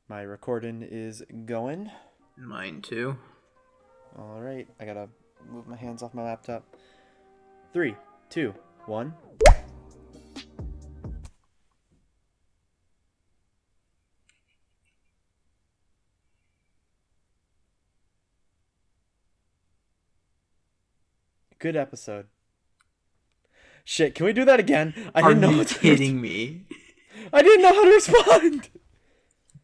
My recording is going. Mine too. All right, I gotta move my hands off my laptop. 3, 2, 1. Good episode. Shit, can we do that again? Are you kidding me? I didn't know how to respond.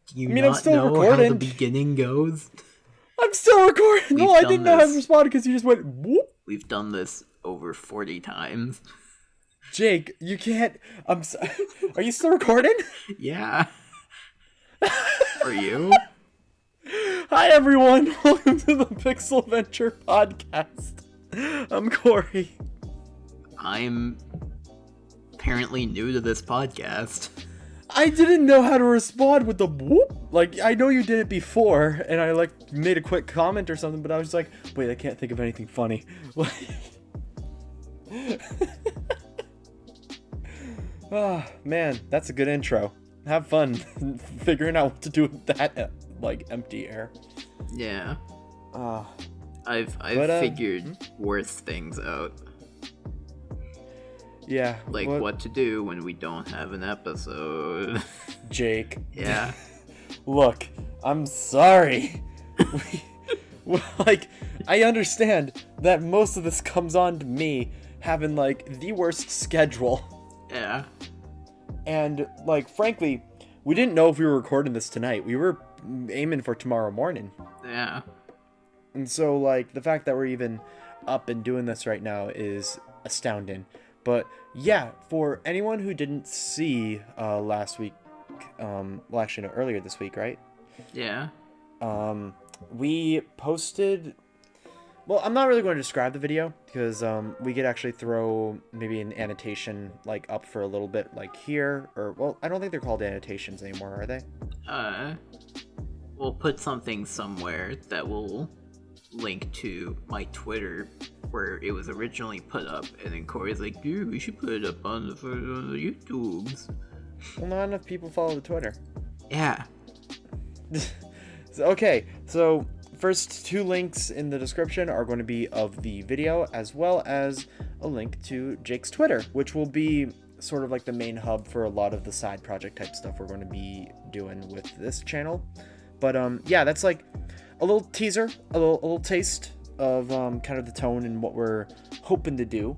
Do you I'm not still know recording. how the beginning goes? I'm still recording. No, I didn't know how to respond because you just went whoop. We've done this over 40 times. Jake, you can't. Are you still recording? Yeah. Are you? Hi everyone, welcome to the Pixel Venture Podcast. I'm Corey. I'm apparently new to this podcast. I didn't know how to respond with the whoop. Like, I know you did it before, and I made a quick comment or something, but I was like, wait, I can't think of anything funny. Ah, man, that's a good intro. Have fun figuring out what to do with that, empty air. Yeah. Ah. I've figured worse things out. Yeah. What to do when we don't have an episode. Jake. Yeah. Look, I'm sorry. I understand that most of this comes on to me having, the worst schedule. Yeah. And, frankly, we didn't know if we were recording this tonight. We were aiming for tomorrow morning. Yeah. And so, the fact that we're even up and doing this right now is astounding. But, yeah, for anyone who didn't see last week, earlier this week, right? Yeah. We posted... Well, I'm not really going to describe the video, because we could actually throw maybe an annotation, up for a little bit, here, or... Well, I don't think they're called annotations anymore, are they? We'll put something somewhere that will link to my Twitter where it was originally put up, and then Corey's like, dude, we should put it up on the YouTubes. Well, not enough people follow the Twitter. Yeah. So first two links in the description are going to be of the video, as well as a link to Jake's Twitter, which will be sort of the main hub for a lot of the side project type stuff we're going to be doing with this channel. But yeah, that's a little teaser, a little taste of kind of the tone and what we're hoping to do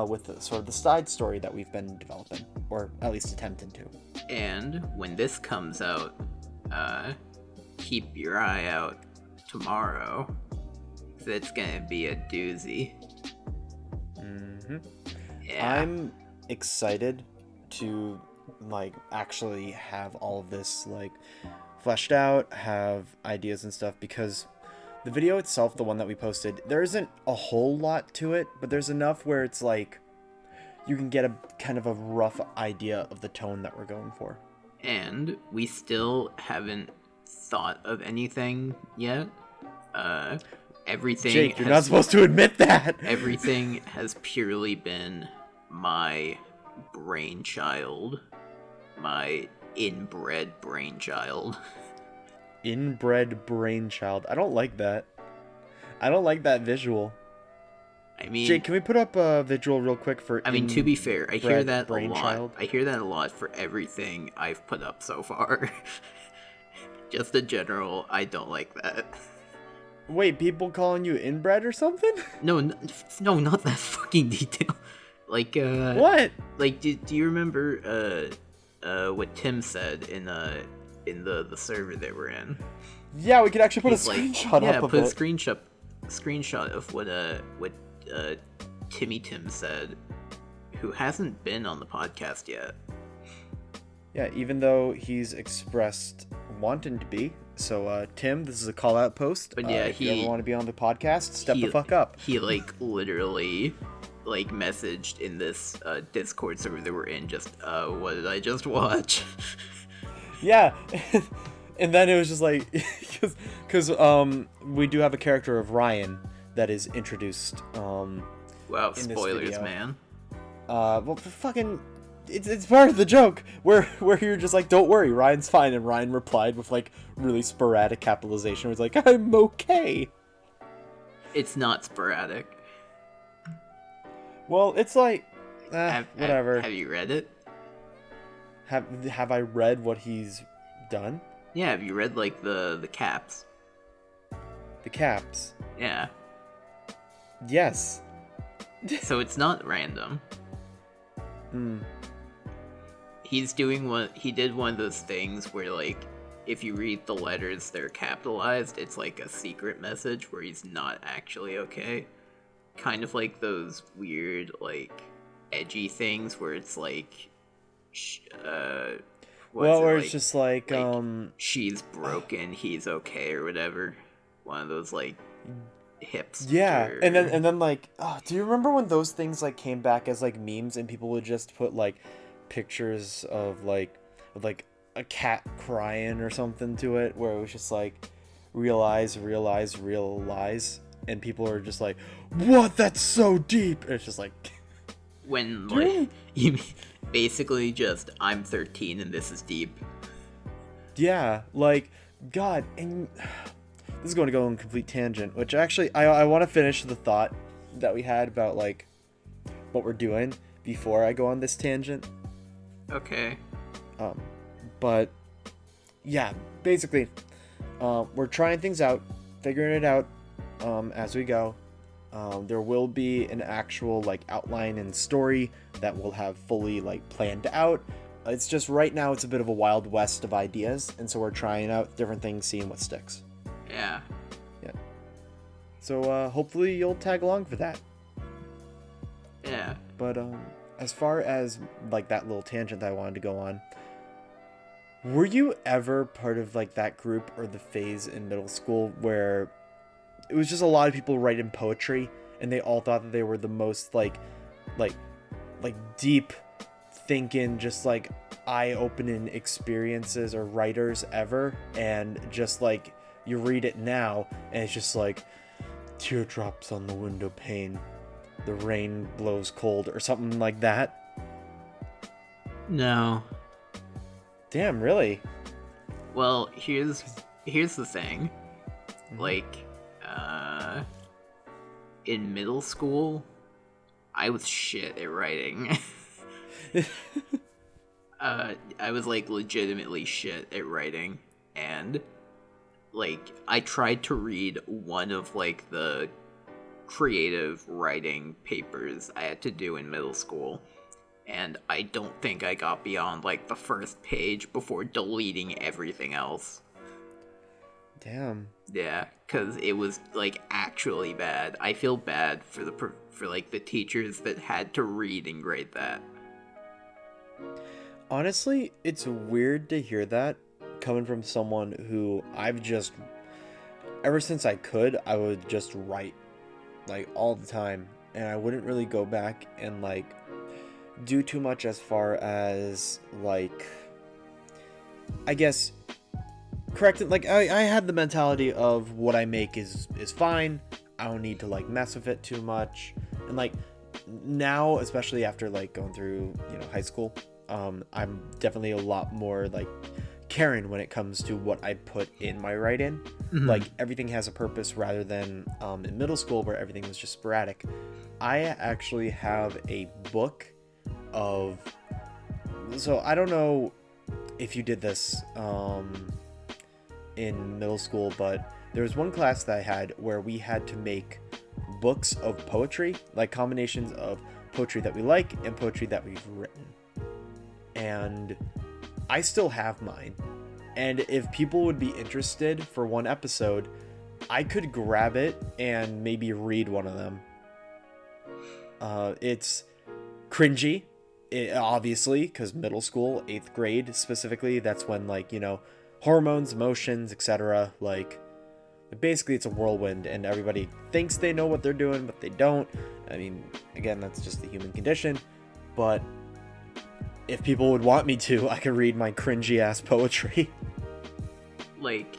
with sort of the side story that we've been developing, or at least attempting to. And when this comes out, keep your eye out tomorrow. It's gonna be a doozy. Mm-hmm. Yeah. I'm excited to actually have all of this fleshed out, have ideas and stuff, because the video itself, the one that we posted, there isn't a whole lot to it, but there's enough where it's you can get a kind of a rough idea of the tone that we're going for. And we still haven't thought of anything yet. Everything Jake, you're not supposed to admit that. Everything has purely been my brainchild. My inbred brainchild. Inbred brainchild. I don't like that. I don't like that visual. I mean, Jake, can we put up a visual real quick for? I mean, to be fair, I hear that brainchild? a lot. I hear that a lot for everything I've put up so far. Just in general, I don't like that. Wait, people calling you inbred or something? No, not that fucking detail. What? Do you remember what Tim said in the server that we're in? Yeah, we could actually put a screenshot up of it. Yeah, put a screenshot of what Timmy Tim said, who hasn't been on the podcast yet. Yeah, even though he's expressed wanting to be. So, Tim, this is a call-out post. But yeah, if you ever want to be on the podcast, step the fuck up. He literally messaged in this Discord server that we're in, just what did I just watch? Yeah. And then it was just because we do have a character of Ryan that is introduced wow, spoilers, man. Well, fucking it's part of the joke where you're just like, don't worry, Ryan's fine, and Ryan replied with like really sporadic capitalization. It was like, I'm okay. It's not sporadic. Well, it's like, whatever. Have you read it? Have I read what he's done? Yeah, have you read like the caps? The caps. Yeah. Yes. So it's not random. He did one of those things where like if you read the letters they're capitalized, it's like a secret message where he's not actually okay. Kind of like those weird like edgy things where it's like where it's just like she's broken, he's okay or whatever. One of those like hipster. Yeah, and then like, oh, do you remember when those things like came back as like memes and people would just put like pictures of like a cat crying or something to it, where it was just like realize, and people are just like, what? That's so deep. And it's just like when like you basically just I'm 13 and this is deep. Yeah, like God, and this is going to go on a complete tangent, which actually I want to finish the thought that we had about like what we're doing before I go on this tangent. Okay. But yeah, basically, we're trying things out, figuring it out as we go. There will be an actual like outline and story that we'll have fully like planned out. It's just right now it's a bit of a wild west of ideas, and so we're trying out different things, seeing what sticks. Yeah. So hopefully you'll tag along for that. Yeah. But as far as like that little tangent that I wanted to go on, were you ever part of like that group or the phase in middle school where it was just a lot of people writing poetry and they all thought that they were the most like deep thinking, just like eye-opening experiences or writers ever, and just like you read it now and it's just like teardrops on the window pane, the rain blows cold, or something like that? No. Damn, really? Well, here's the thing. Like, in middle school, I was shit at writing. I was like legitimately shit at writing, and like I tried to read one of like the creative writing papers I had to do in middle school, and I don't think I got beyond like the first page before deleting everything else. Damn. Yeah, because it was like actually bad. I feel bad for like the teachers that had to read and grade that. Honestly, it's weird to hear that coming from someone who ever since I could, I would just write like all the time, and I wouldn't really go back and like do too much as far as like, I guess, correct it. Like I had the mentality of what I make is fine. I don't need to like mess with it too much. And like now, especially after like going through, high school, I'm definitely a lot more like caring when it comes to what I put in my writing. Mm-hmm. Like everything has a purpose rather than in middle school where everything was just sporadic. I actually have a book of, so I don't know if you did this in middle school, but there was one class that I had where we had to make books of poetry, like combinations of poetry that we like and poetry that we've written. And I still have mine, and if people would be interested for one episode, I could grab it and maybe read one of them. It's cringy, obviously, because middle school, 8th grade specifically, that's when like, hormones, emotions, etc. Like basically it's a whirlwind and everybody thinks they know what they're doing, but they don't. I mean, again, that's just the human condition. But if people would want me to, I could read my cringy ass poetry. Like,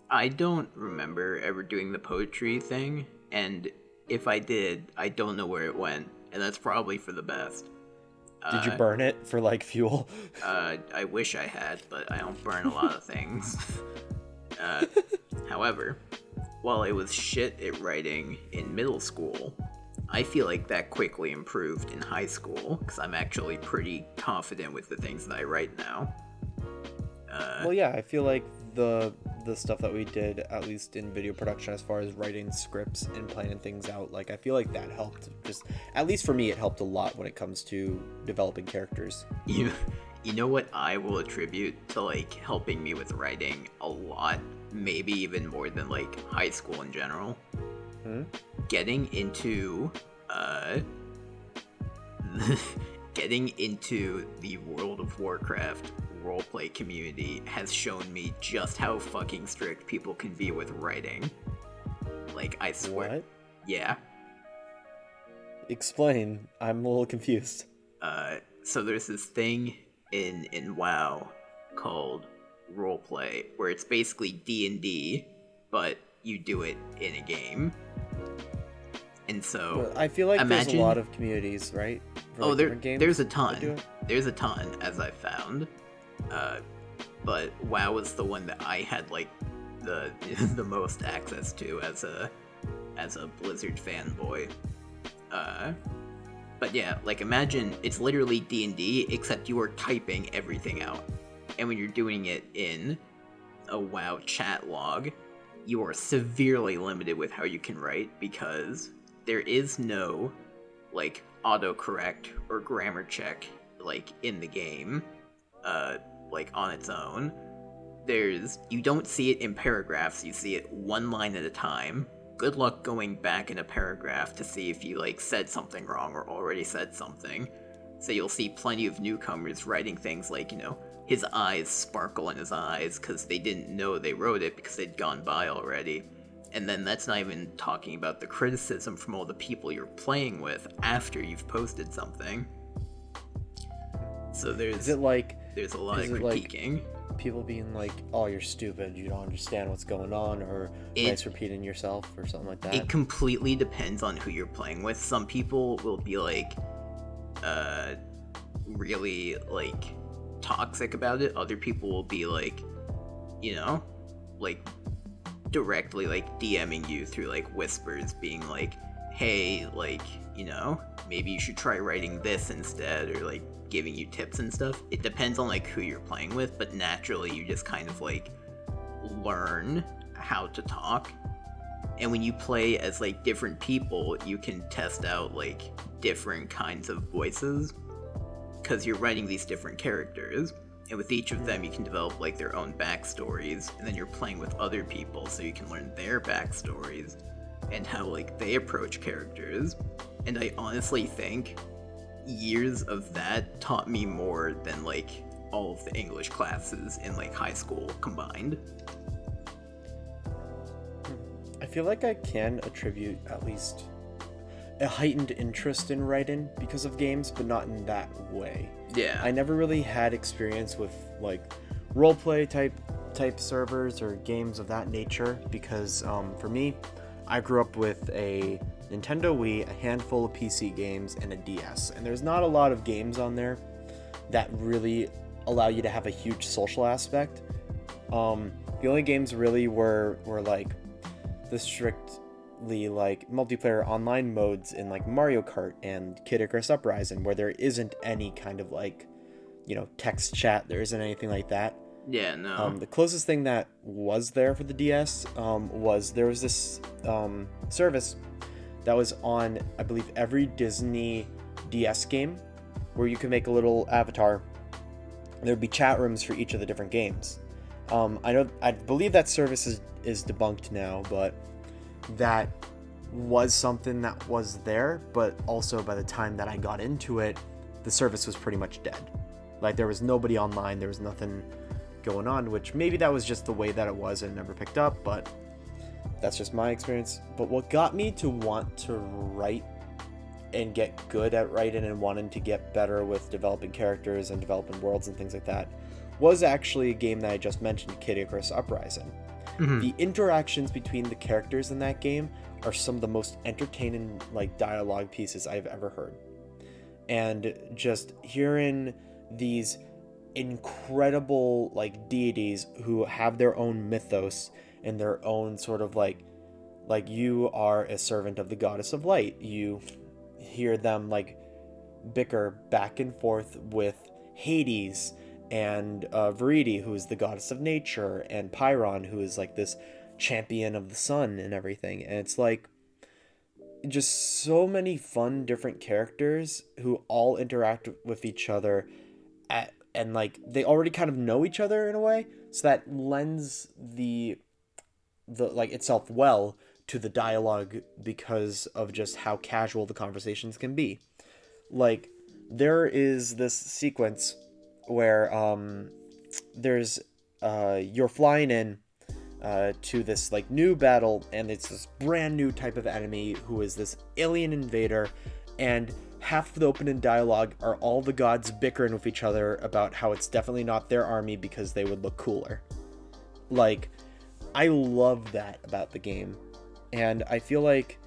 I don't remember ever doing the poetry thing, and if I did, I don't know where it went, and that's probably for the best. Did you burn it for like fuel? I wish I had, but I don't burn a lot of things. However, while I was shit at writing in middle school, I feel like that quickly improved in high school, because I'm actually pretty confident with the things that I write now. Well, yeah, I feel like the stuff that we did, at least in video production, as far as writing scripts and planning things out, like I feel like that helped. Just at least for me, it helped a lot when it comes to developing characters. You know what I will attribute to like helping me with writing a lot, maybe even more than like high school in general. Getting into getting into the World of Warcraft roleplay community has shown me just how fucking strict people can be with writing. Like, I swear. What? Yeah. Explain. I'm a little confused. So there's this thing in WoW called roleplay, where it's basically D&D, but you do it in a game. And so I feel like there's a lot of communities, right? For, like, different games there's a ton. that do it? There's a ton, as I found. But WoW was the one that I had like the the most access to as a Blizzard fanboy. But yeah, like imagine it's literally D&D, except you are typing everything out. And when you're doing it in a WoW chat log, you are severely limited with how you can write, because there is no like autocorrect or grammar check like in the game, like on its own. You don't see it in paragraphs, you see it one line at a time. Good luck going back in a paragraph to see if you like said something wrong or already said something. So you'll see plenty of newcomers writing things like, you know, his eyes sparkle in his eyes because they didn't know they wrote it because they'd gone by already. And then that's not even talking about the criticism from all the people you're playing with after you've posted something. So there's a lot of critiquing. Like people being like, "Oh, you're stupid. You don't understand what's going on," or nice repeating yourself, or something like that. It completely depends on who you're playing with. Some people will be like, really like toxic about it. Other people will be like, you know, like directly like DMing you through like whispers, being like, "Hey, like, you know, maybe you should try writing this instead," or like giving you tips and stuff. It depends on like who you're playing with, but naturally you just kind of like learn how to talk. And when you play as like different people, you can test out like different kinds of voices, because you're writing these different characters, and with each of them you can develop like their own backstories, and then you're playing with other people so you can learn their backstories and how like they approach characters. And I honestly think years of that taught me more than like all of the English classes in like high school combined. I feel like I can attribute at least a heightened interest in writing because of games, but not in that way. Yeah. I never really had experience with like roleplay type servers or games of that nature, because for me, I grew up with a Nintendo Wii, a handful of PC games, and a DS. And there's not a lot of games on there that really allow you to have a huge social aspect. The only games really were like the strictly like multiplayer online modes in like Mario Kart and Kid Icarus Uprising, where there isn't any kind of like, you know, text chat. There isn't anything like that. Yeah, no. The closest thing that was there for the DS was this service that was on, I believe, every Disney DS game, where you could make a little avatar. There'd be chat rooms for each of the different games. I believe that service is debunked now, but that was something that was there. But also, by the time that I got into it, the service was pretty much dead. Like, there was nobody online, there was nothing going on, which maybe that was just the way that it was and never picked up, but that's just my experience. But what got me to want to write and get good at writing and wanting to get better with developing characters and developing worlds and things like that was actually a game that I just mentioned, Kid Icarus Uprising. Mm-hmm. The interactions between the characters in that game are some of the most entertaining like dialogue pieces I've ever heard. and just hearing these incredible like deities who have their own mythos and their own sort of like you are a servant of the goddess of light. You hear them like bicker back and forth with Hades and Viridi, who is the goddess of nature, and Pyrrhon, who is like this champion of the sun and everything. And it's like just so many fun different characters who all interact with each other and like they already kind of know each other in a way, so that lends the like itself well to the dialogue because of just how casual the conversations can be. Like there is this sequence where there's you're flying in to this like new battle, and it's this brand new type of enemy who is this alien invader, and half of the opening dialogue are all the gods bickering with each other about how it's definitely not their army because they would look cooler. Like, I love that about the game, and I feel like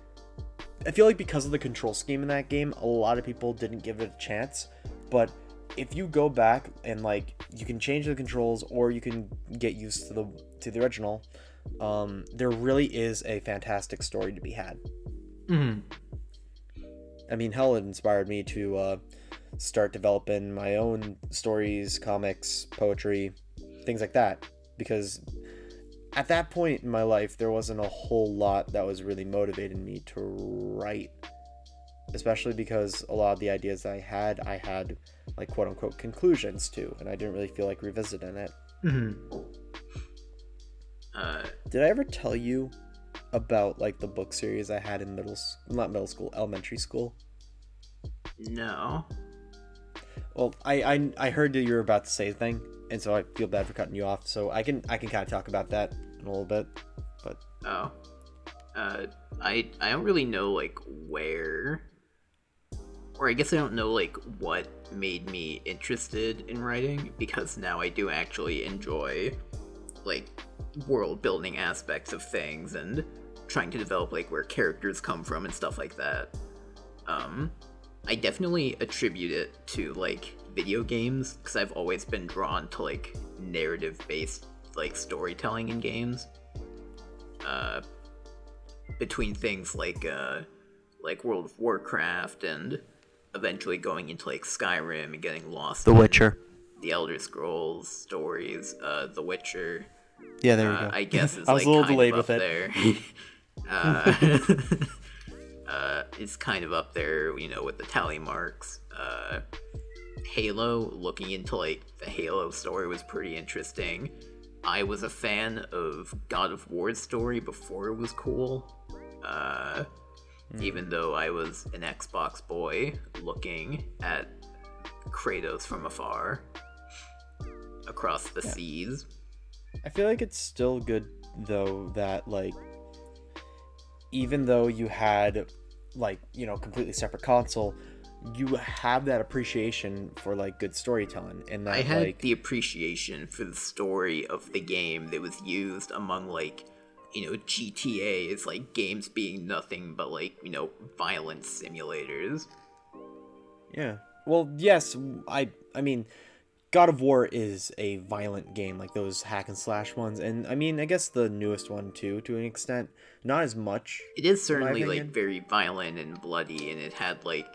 because of the control scheme in that game, a lot of people didn't give it a chance. But if you go back and like you can change the controls, or you can get used to the original, there really is a fantastic story to be had. Mm-hmm. I mean, hell, it inspired me to start developing my own stories, comics, poetry, things like that, because at that point in my life, there wasn't a whole lot that was really motivating me to write, especially because a lot of the ideas I had like quote unquote conclusions to, and I didn't really feel like revisiting it. Mm-hmm. Did I ever tell you about like the book series I had in elementary school? No. Well, I heard that you were about to say a thing, and so I feel bad for cutting you off. So I can kind of talk about that in a little bit, but I don't really know like where, or I guess I don't know like what made me interested in writing, because now I do actually enjoy like world building aspects of things and trying to develop like where characters come from and stuff like that. I definitely attribute it to like video games, because I've always been drawn to like narrative based like storytelling in games. Between things like World of Warcraft and eventually going into like Skyrim and getting lost The Witcher, the Elder Scrolls stories, The Witcher. Yeah, there we go. I guess it's I was like a little kind delayed of with up it. there. It's kind of up there, you know, with the tally marks. Halo, looking into like the Halo story was pretty interesting. I was a fan of God of War's story before it was cool. Even though I was an Xbox boy looking at Kratos from afar across the seas. I feel like it's still good though that like even though you had like, you know, completely separate console, you have that appreciation for like good storytelling, and that I had like the appreciation for the story of the game that was used among like, you know, GTA is like games being nothing but like, you know, violence simulators. Yeah. Well, yes, I mean God of War is a violent game, like those hack and slash ones, and I mean I guess the newest one too, to an extent, not as much. It is certainly in my like opinion. very violent and bloody, and it had like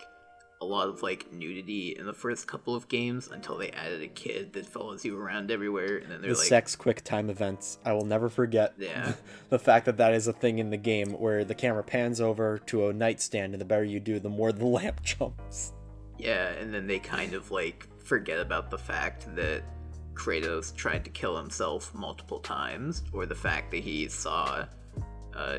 a lot of like nudity in the first couple of games until they added a kid that follows you around everywhere, and then they're The like sex quick time events. I will never forget Yeah. the fact that that is a thing in the game where the camera pans over to a nightstand, and the better you do, the more the lamp jumps. Yeah, and then they kind of like forget about the fact that Kratos tried to kill himself multiple times, or the fact that he saw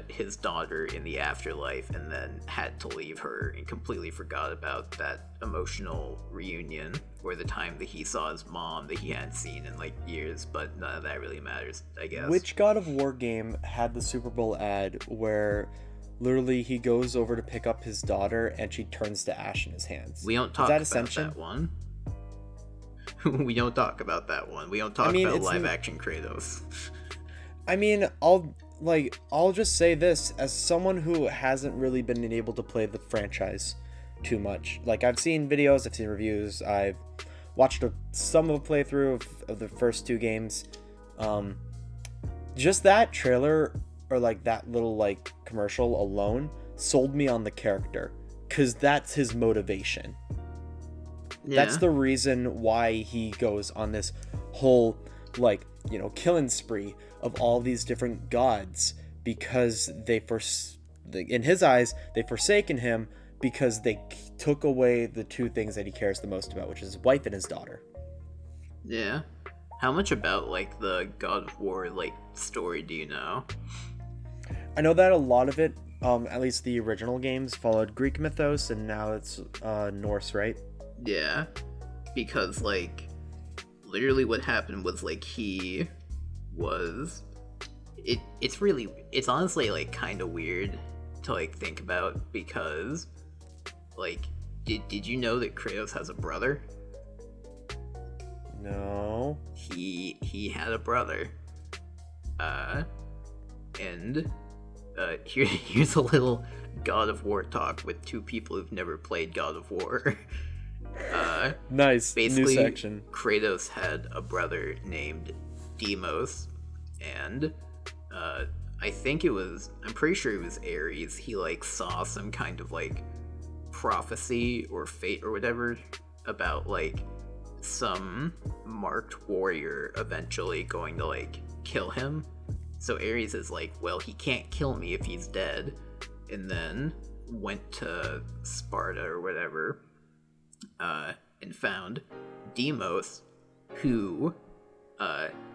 his daughter in the afterlife and then had to leave her and completely forgot about that emotional reunion, or the time that he saw his mom that he hadn't seen in like years, but none of that really matters, I guess. Which God of War game had the Super Bowl ad where literally he goes over to pick up his daughter and she turns to ash in his hands? We don't talk about that one. We don't talk about that one. We don't talk about live action Kratos. I mean, I'll just say this, as someone who hasn't really been able to play the franchise too much. Like, I've seen videos, I've seen reviews, I've watched some of a playthrough of the first 2 games. Just that trailer, or like that little like commercial alone, sold me on the character, because that's his motivation. Yeah. That's the reason why he goes on this whole, like, you know, killing spree of all these different gods, because in his eyes, they've forsaken him because they took away the 2 things that he cares the most about, which is his wife and his daughter. Yeah. How much about, like, the God of War, like, story do you know? I know that a lot of it, at least the original games, followed Greek mythos, and now it's Norse, right? Yeah. Because, like, literally what happened was, like, it's honestly, like, kind of weird to, like, think about, because, like, did you know that Kratos has a brother? No. He had a brother. And here's a little God of War talk with 2 people who've never played God of War. Nice. Basically, New section. Kratos had a brother named Deimos, and I'm pretty sure it was Ares. He, like, saw some kind of, like, prophecy or fate or whatever about, like, some marked warrior eventually going to, like, kill him. So Ares is like, well, he can't kill me if he's dead, and then went to Sparta or whatever, and found Deimos, who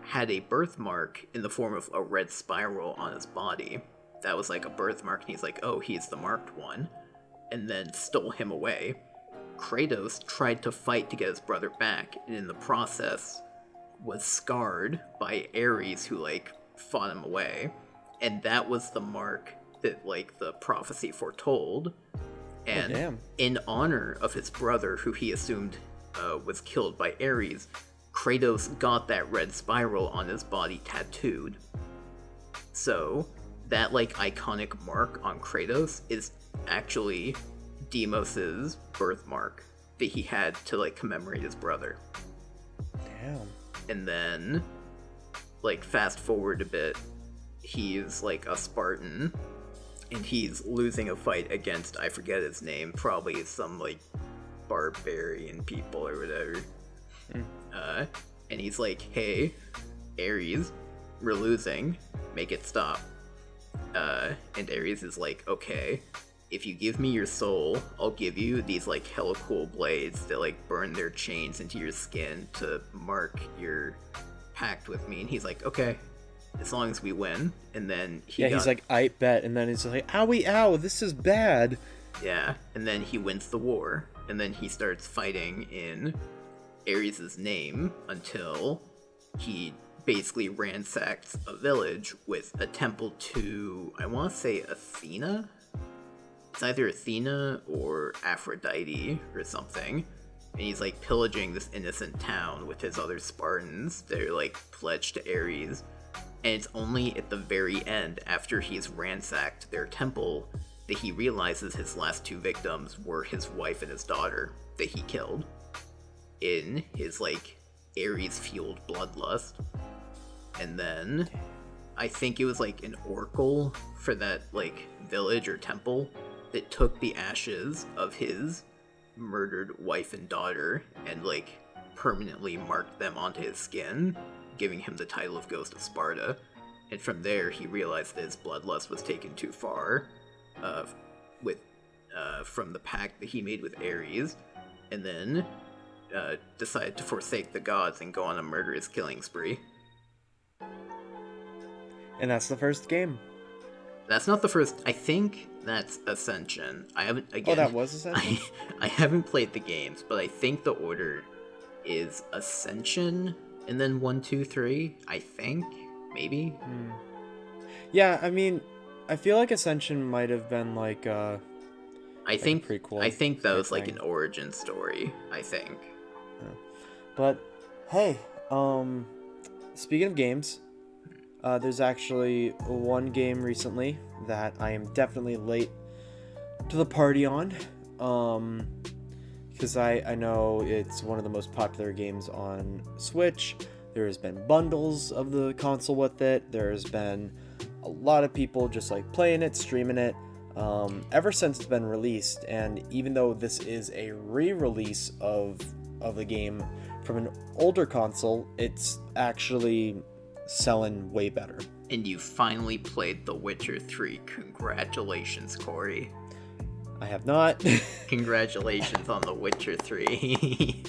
had a birthmark in the form of a red spiral on his body. That was like a birthmark, and he's like, oh, he's the marked one, and then stole him away. Kratos tried to fight to get his brother back, and in the process was scarred by Ares, who, like, fought him away. And that was the mark that, like, the prophecy foretold. And in honor of his brother, who he assumed was killed by Ares, Kratos got that red spiral on his body tattooed. So that, like, iconic mark on Kratos is actually Deimos's birthmark that he had to, like, commemorate his brother. Damn. And then, like, fast forward a bit, he's, like, a Spartan, and he's losing a fight against, I forget his name, probably some, like, barbarian people or whatever. And he's like, hey, Ares, we're losing, make it stop. And Ares is like, okay, if you give me your soul, I'll give you these, like, hella cool blades that, like, burn their chains into your skin to mark your pact with me. And he's like, okay, as long as we win. And then he's like, I bet. And then he's like, owie, ow, this is bad. Yeah, and then he wins the war. And then he starts fighting in Ares' name until he basically ransacks a village with a temple to, I want to say, Athena? It's either Athena or Aphrodite or something. And he's, like, pillaging this innocent town with his other Spartans. They're, like, pledged to Ares. And it's only at the very end, after he's ransacked their temple, that he realizes his last 2 victims were his wife and his daughter that he killed in his, like, Ares-fueled bloodlust. And then I think it was, like, an oracle for that, like, village or temple that took the ashes of his murdered wife and daughter and, like, permanently marked them onto his skin, giving him the title of Ghost of Sparta. And from there, he realized that his bloodlust was taken too far, from the pact that he made with Ares, and then decided to forsake the gods and go on a murderous killing spree. And that's the first game. That's not the first. I think that's Ascension. I haven't. Again, Oh, that was Ascension? I haven't played the games, but I think the order is Ascension and then 1, 2, 3. I think, maybe. Yeah, I mean, I feel like Ascension might have been like I think prequel. I think that was like an origin story. I think. But hey, speaking of games, there's actually one game recently that I am definitely late to the party on. because I know it's one of the most popular games on Switch. There's been bundles of the console with it. There's been a lot of people just like playing it, streaming it, ever since it's been released. And even though this is a re-release of the game from an older console, it's actually selling way better. And you finally played The Witcher 3. Congratulations, Corey. I have not. Congratulations on The Witcher 3.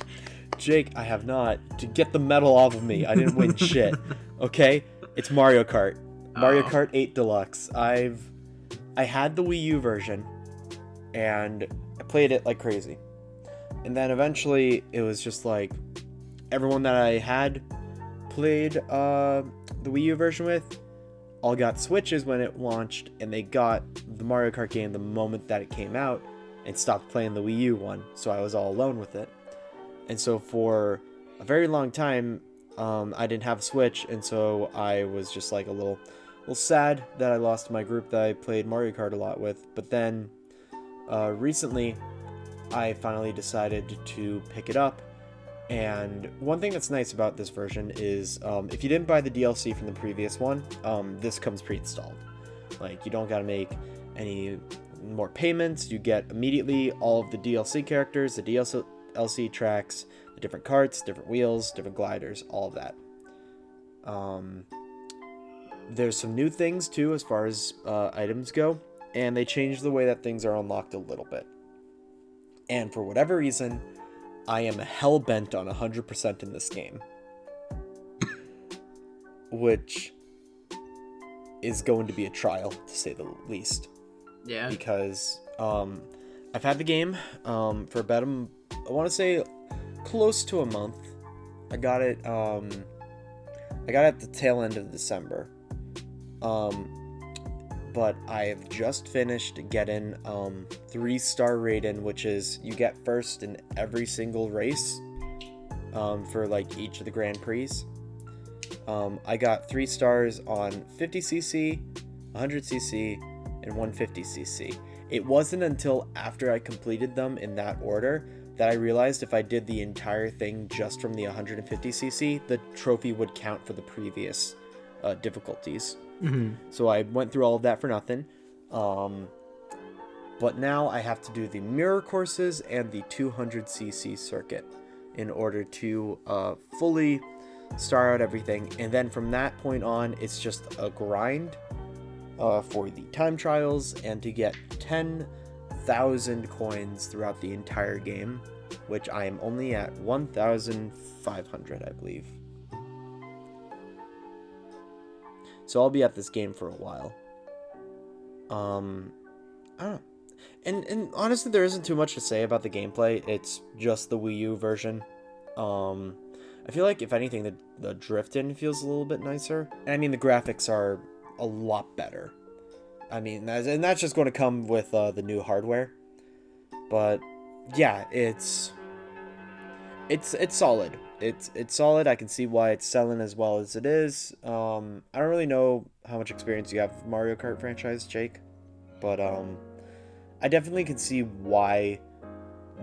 Jake, I have not. To get the medal off of me, I didn't win shit. Okay? It's Mario Kart. Mario Kart 8 Deluxe. I had the Wii U version, and I played it like crazy. And then eventually, it was just like, everyone that I had played the Wii U version with all got Switches when it launched, and they got the Mario Kart game the moment that it came out, and stopped playing the Wii U one, so I was all alone with it. And so for a very long time, I didn't have a Switch, and so I was just like a little sad that I lost my group that I played Mario Kart a lot with. But then recently, I finally decided to pick it up. And one thing that's nice about this version is if you didn't buy the DLC from the previous one, this comes pre-installed. Like, you don't gotta make any more payments. You get immediately all of the DLC characters, the DLC tracks, the different carts, different wheels, different gliders, all of that. There's some new things too as far as items go, and they changed the way that things are unlocked a little bit. And for whatever reason, I am hell-bent on 100% in this game. Which is going to be a trial, to say the least. Yeah. Because I've had the game for about, I want to say, close to a month. I got it at the tail end of December. But I have just finished getting 3-star rating, which is you get first in every single race for like each of the Grand Prix. I got 3 stars on 50cc, 100cc, and 150cc. It wasn't until after I completed them in that order that I realized if I did the entire thing just from the 150cc, the trophy would count for the previous difficulties. Mm-hmm. So I went through all of that for nothing. But now I have to do the mirror courses and the 200cc circuit in order to fully star out everything. And then from that point on, it's just a grind for the time trials and to get 10,000 coins throughout the entire game, which I am only at 1,500, I believe. So I'll be at this game for a while. I don't know. And honestly, there isn't too much to say about the gameplay. It's just the Wii U version. I feel like, if anything, the drifting feels a little bit nicer. And I mean, the graphics are a lot better. I mean, that's just going to come with the new hardware. But yeah, it's solid. It's solid. I can see why it's selling as well as it is. I don't really know how much experience you have with Mario Kart franchise, Jake, but I definitely can see why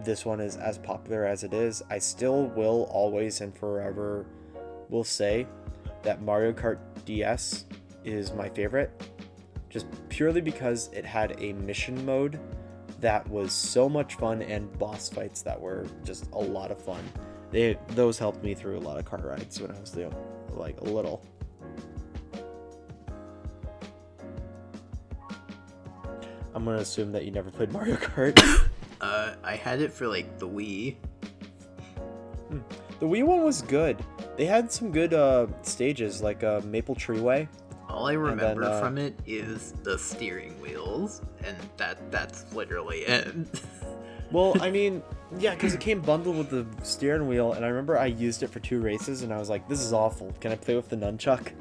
this one is as popular as it is. I still will always and forever will say that Mario Kart DS is my favorite, just purely because it had a mission mode that was so much fun and boss fights that were just a lot of fun. Those helped me through a lot of car rides when I was like little. I'm gonna assume that you never played Mario Kart. I had it for like the Wii. The Wii one was good. They had some good stages, like Maple Tree Way. All I remember from it is the steering wheels, and that's literally it. Well, I mean, yeah, because it came bundled with the steering wheel, and I remember I used it for 2 races, and I was like, this is awful. Can I play with the nunchuck?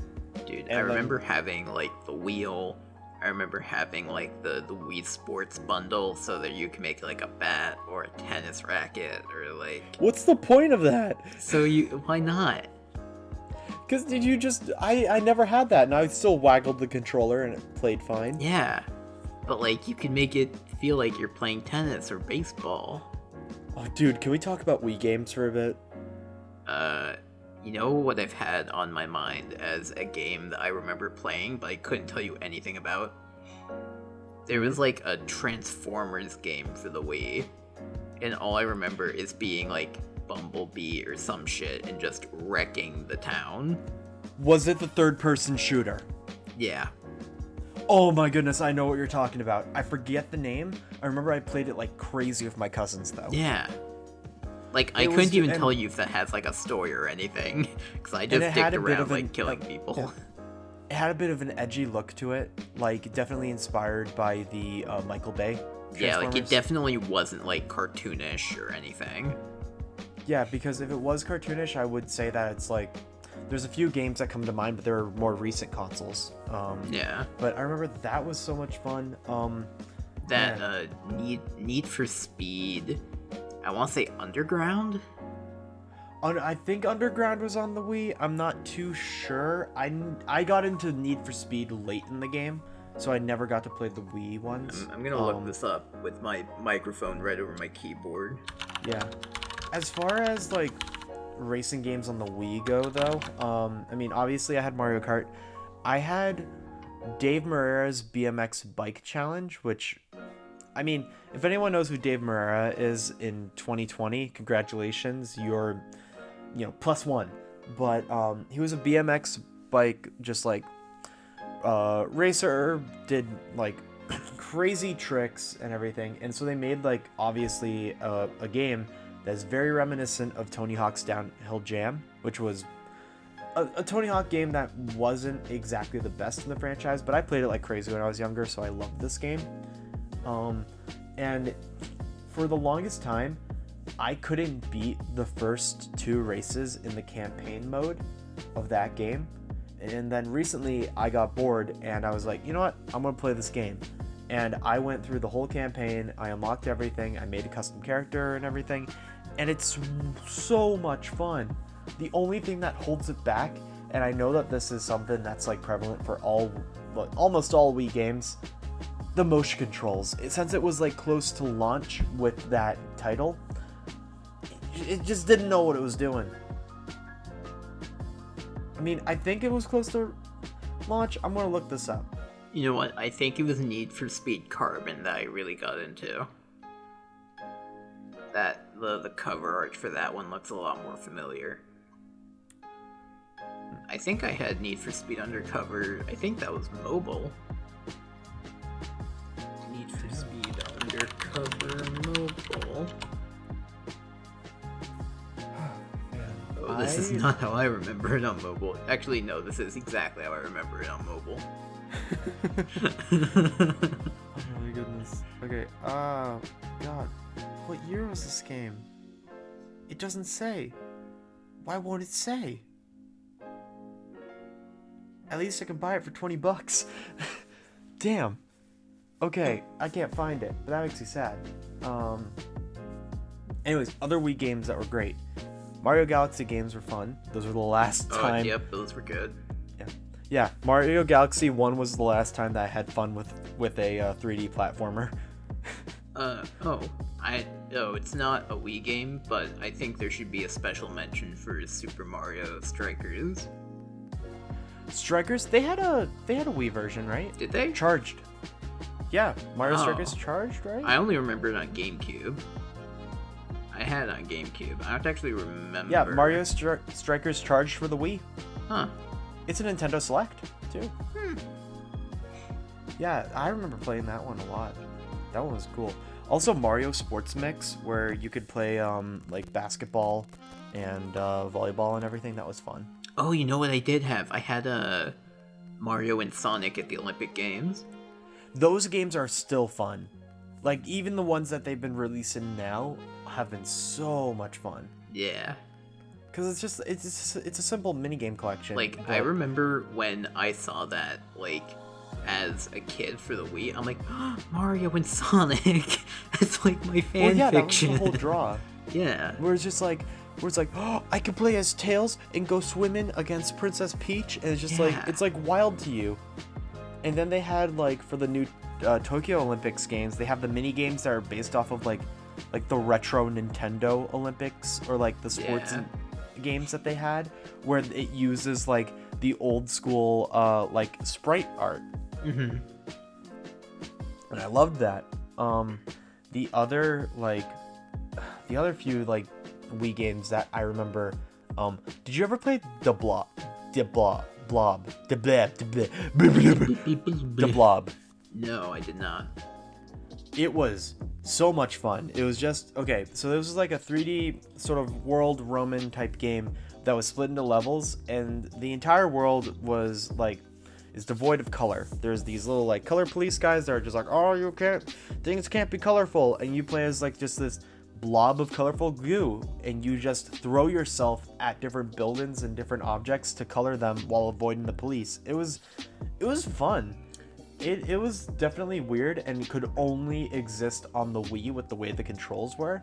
Dude, I remember having, like, the wheel. I remember having, like, the Wii Sports bundle so that you can make, like, a bat or a tennis racket or, like... What's the point of that? Why not? Because did you just... I never had that, and I still waggled the controller, and it played fine. Yeah. But, like, you can make it feel like you're playing tennis or baseball. Oh, dude, can we talk about Wii games for a bit? You know what I've had on my mind as a game that I remember playing, but I couldn't tell you anything about? There was like a Transformers game for the Wii, and all I remember is being like Bumblebee or some shit and just wrecking the town. Was it the third-person shooter? Yeah. Oh my goodness, I know what you're talking about. I forget the name. I remember I played it like crazy with my cousins, though. Yeah. Like, I couldn't even tell you if that has like a story or anything, because I just dicked around like killing people. Yeah. It had a bit of an edgy look to it, like definitely inspired by the Michael Bay. Yeah, like it definitely wasn't like cartoonish or anything. Yeah, because if it was cartoonish, I would say that it's like there's a few games that come to mind, but they're more recent consoles. Yeah. But I remember that was so much fun. Need for Speed. I want to say Underground. I think Underground was on the Wii. I'm not too sure. I got into Need for Speed late in the game, so I never got to play the Wii ones. I'm gonna look this up with my microphone right over my keyboard. Yeah. As far as like racing games on the Wii go, though, I mean, obviously I had Mario Kart. I had Dave Morera's BMX Bike Challenge, which, I mean, if anyone knows who Dave Morera is in 2020, congratulations, you're, +1. But he was a BMX bike, just like racer, did like crazy tricks and everything, and so they made like obviously a game that's very reminiscent of Tony Hawk's Downhill Jam, which was a Tony Hawk game that wasn't exactly the best in the franchise, but I played it like crazy when I was younger, so I loved this game. And for the longest time, I couldn't beat the first 2 races in the campaign mode of that game. And then recently I got bored and I was like, you know what? I'm going to play this game. And I went through the whole campaign. I unlocked everything. I made a custom character and everything. And it's so much fun. The only thing that holds it back, and I know that this is something that's like prevalent for almost all Wii games, the motion controls. Since it was like close to launch with that title, it just didn't know what it was doing. I mean, I think it was close to launch. I'm gonna look this up. You know what? I think it was Need for Speed Carbon that I really got into. That the cover art for that one looks a lot more familiar. I think I had Need for Speed Undercover. I think that was mobile. Need for Speed Undercover mobile. Oh, this is not how I remember it on mobile. Actually, no, this is exactly how I remember it on mobile. Oh my goodness. Okay, God. What year was this game? It doesn't say. Why won't it say? At least I can buy it for $20. Damn. Okay, I can't find it, but that makes me sad. Anyways, other Wii games that were great. Mario Galaxy games were fun. Those were the last time. Oh, yep, those were good. Yeah, Mario Galaxy 1 was the last time that I had fun with a 3D platformer. It's not a Wii game, but I think there should be a special mention for Super Mario Strikers. Strikers? They had a Wii version, right? Did they? Charged. Yeah, Mario Strikers Charged, right? I only remember it on GameCube. I had it on GameCube. I have to actually remember. Yeah, Mario Strikers Charged for the Wii. Huh. It's a Nintendo Select, too. Yeah, I remember playing that one a lot. That one was cool. Also, Mario Sports Mix, where you could play like basketball and volleyball and everything. That was fun. Oh, you know what I did have? I had Mario and Sonic at the Olympic Games. Those games are still fun. Like, even the ones that they've been releasing now have been so much fun. Yeah. Because it's a simple minigame collection. Like, I remember when I saw that, like, as a kid for the Wii, I'm like, oh, Mario and Sonic! It's like my fan fiction. That was the whole draw. Yeah. Where it's like, oh, I can play as Tails and go swimming against Princess Peach, and it's just like, it's like wild to you. And then they had, like, for the new Tokyo Olympics games, they have the mini games that are based off of like the retro Nintendo Olympics, or like the sports Yeah. games that they had, where it uses like the old school like sprite art, Mm-hmm. and I loved that. The other few like Wii games that I remember, did you ever play the Blob? The Blob. The Blob. No, I did not. It was so much fun. It was just okay. So this was like a 3D sort of world Roman type game that was split into levels, and the entire world was like is devoid of color. There's these little like color police guys that are just like, oh, you can't, things can't be colorful, and you play as like just this blob of colorful goo, and you just throw yourself at different buildings and different objects to color them while avoiding the police. It was fun. It was definitely weird and could only exist on the Wii with the way the controls were.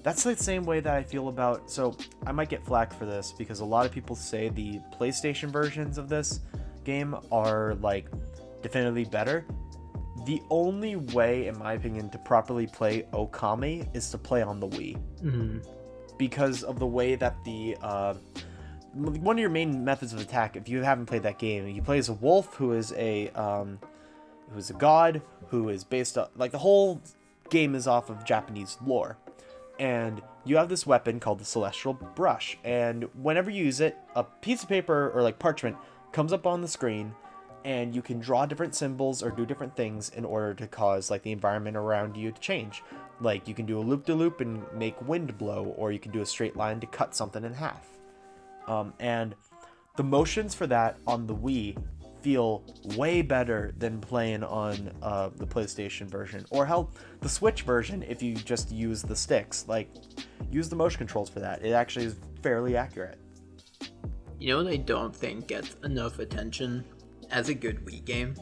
That's the same way that I feel about, so I might get flack for this because a lot of people say the PlayStation versions of this game are like definitively better. The only way, in my opinion, to properly play Okami is to play on the Wii. Because of the way that the one of your main methods of attack, if you haven't played that game, you play as a wolf who is a god who is based on, like, the whole game is off of Japanese lore, and you have this weapon called the Celestial Brush, and whenever you use it, a piece of paper or like parchment comes up on the screen, and you can draw different symbols or do different things in order to cause like the environment around you to change. Like you can do a loop-de-loop and make wind blow, or you can do a straight line to cut something in half. And the motions for that on the Wii feel way better than playing on the PlayStation version, or hell, the Switch version if you just use the sticks. Like, use the motion controls for that. It actually is fairly accurate. You know what I don't think gets enough attention as a good Wii game?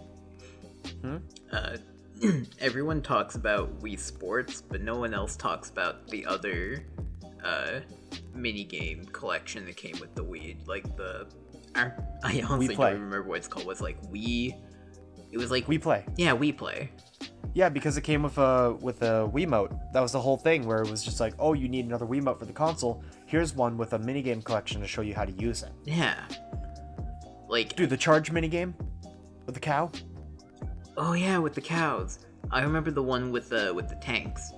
Everyone talks about Wii Sports, but no one else talks about the other minigame collection that came with the Wii. Like I honestly don't remember what it's called. It was like Wii Play. Yeah, Wii Play. Yeah, because it came with a Wiimote. That was the whole thing, where it was just like, oh, you need another Wiimote for the console. Here's one with a minigame collection to show you how to use it. Yeah. Like, dude, the charge minigame with the cow. Oh yeah, with the cows. I remember the one with the tanks.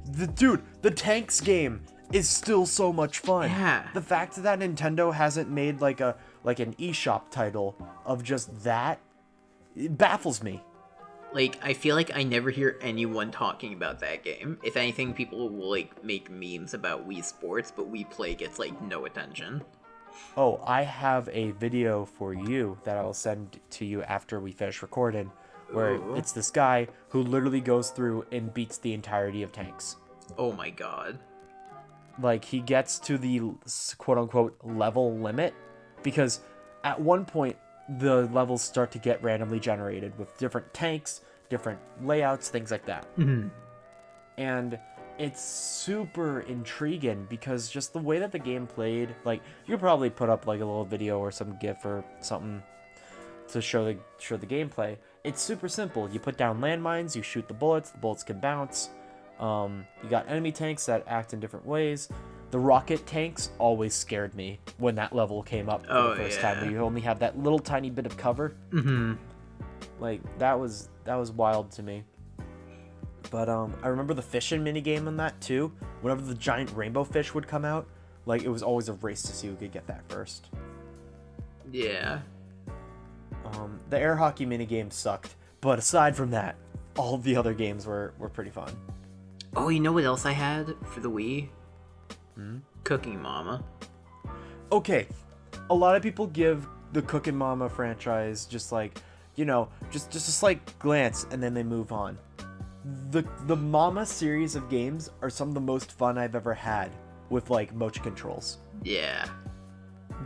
The tanks game is still so much fun. Yeah. The fact that Nintendo hasn't made like an eShop title of just that, it baffles me. Like, I feel like I never hear anyone talking about that game. If anything, people will like make memes about Wii Sports, but Wii Play gets like no attention. Oh, I have a video for you that I will send to you after we finish recording, where it's this guy who literally goes through and beats the entirety of tanks. Oh my god. Like, he gets to the quote-unquote level limit, because at one point, the levels start to get randomly generated with different tanks, different layouts, things like that. And it's super intriguing, because just the way that the game played, like, you could probably put up like a little video or some GIF or something to show the gameplay. It's super simple. You put down landmines, you shoot the bullets can bounce. You got enemy tanks that act in different ways. The rocket tanks always scared me when that level came up for the first time, where you only have that little tiny bit of cover. Like, that was wild to me. But I remember the fishing minigame on that too. Whenever the giant rainbow fish would come out, like, it was always a race to see who could get that first. Yeah. The air hockey minigame sucked, but aside from that, all the other games were pretty fun. Oh, you know what else I had for the Wii? Cooking Mama. Okay, a lot of people give the Cooking Mama franchise just like, you know, just a slight glance, and then they move on. The Mama series of games are some of the most fun I've ever had with like motion controls. Yeah.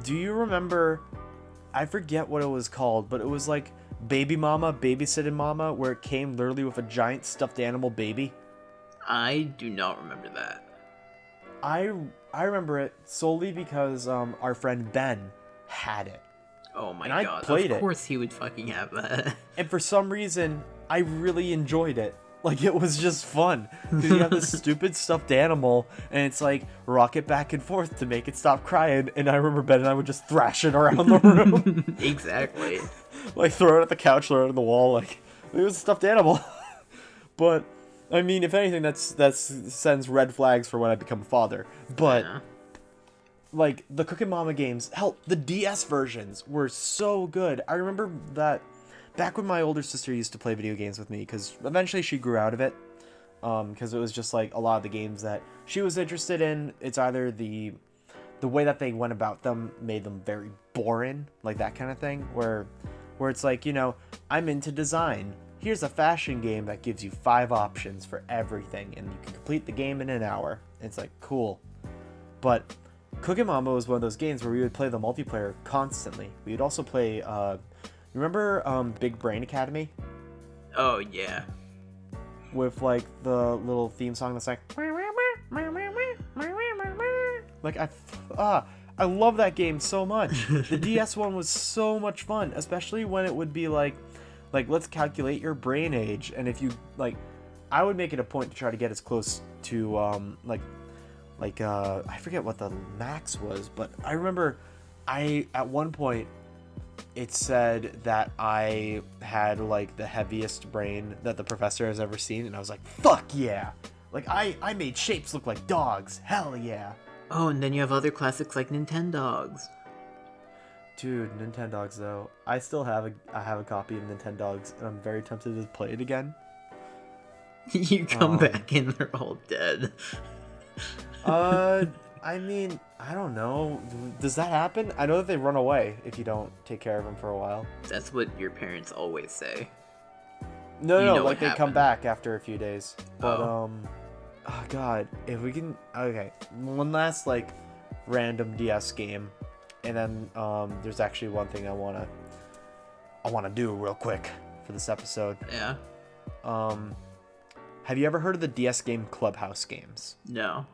Do you remember, I forget what it was called, but it was like Baby Mama, Babysitting Mama, where it came literally with a giant stuffed animal baby? I do not remember that. I remember it solely because our friend Ben had it. Oh my And I god! played Of it. course he would fucking have that. And for some reason, I really enjoyed it. Like, it was just fun. Because you have this stupid stuffed animal, and it's like, rock it back and forth to make it stop crying. And I remember Ben and I would just thrash it around the room. Exactly. Like, throw it at the couch, throw it on the wall. Like, it was a stuffed animal. But, I mean, if anything, that sends red flags for when I become a father. But, Yeah. like, the Cooking Mama games, hell, the DS versions were so good. I remember that back when my older sister used to play video games with me, because eventually she grew out of it, because it was just like a lot of the games that she was interested in, it's either the way that they went about them made them very boring, like that kind of thing, where it's like, you know, I'm into design, here's a fashion game that gives you 5 options for everything and you can complete the game in an hour. It's like, cool. But Cooking Mama was one of those games where we would play the multiplayer constantly. We would also play remember Big Brain Academy? Oh yeah. With like the little theme song that's like I love that game so much. The DS one was so much fun, especially when it would be like let's calculate your brain age, and if you like, I would make it a point to try to get as close to I forget what the max was, but I remember at one point it said that I had like the heaviest brain that the professor has ever seen, and I was like, fuck yeah. Like I made shapes look like dogs. Hell yeah. Oh, and then you have other classics like Nintendogs. Dude, Nintendogs though. I still have a copy of Nintendogs, and I'm very tempted to play it again. You come back and they're all dead. I mean, I don't know. Does that happen? I know that they run away if you don't take care of them for a while. That's what your parents always say. No, You know like what they come happened. back after a few days. But Oh. oh god, if we can, okay, one last like random DS game, and then there's actually one thing I wanna do real quick for this episode. Yeah. Have you ever heard of the DS game Clubhouse Games? No.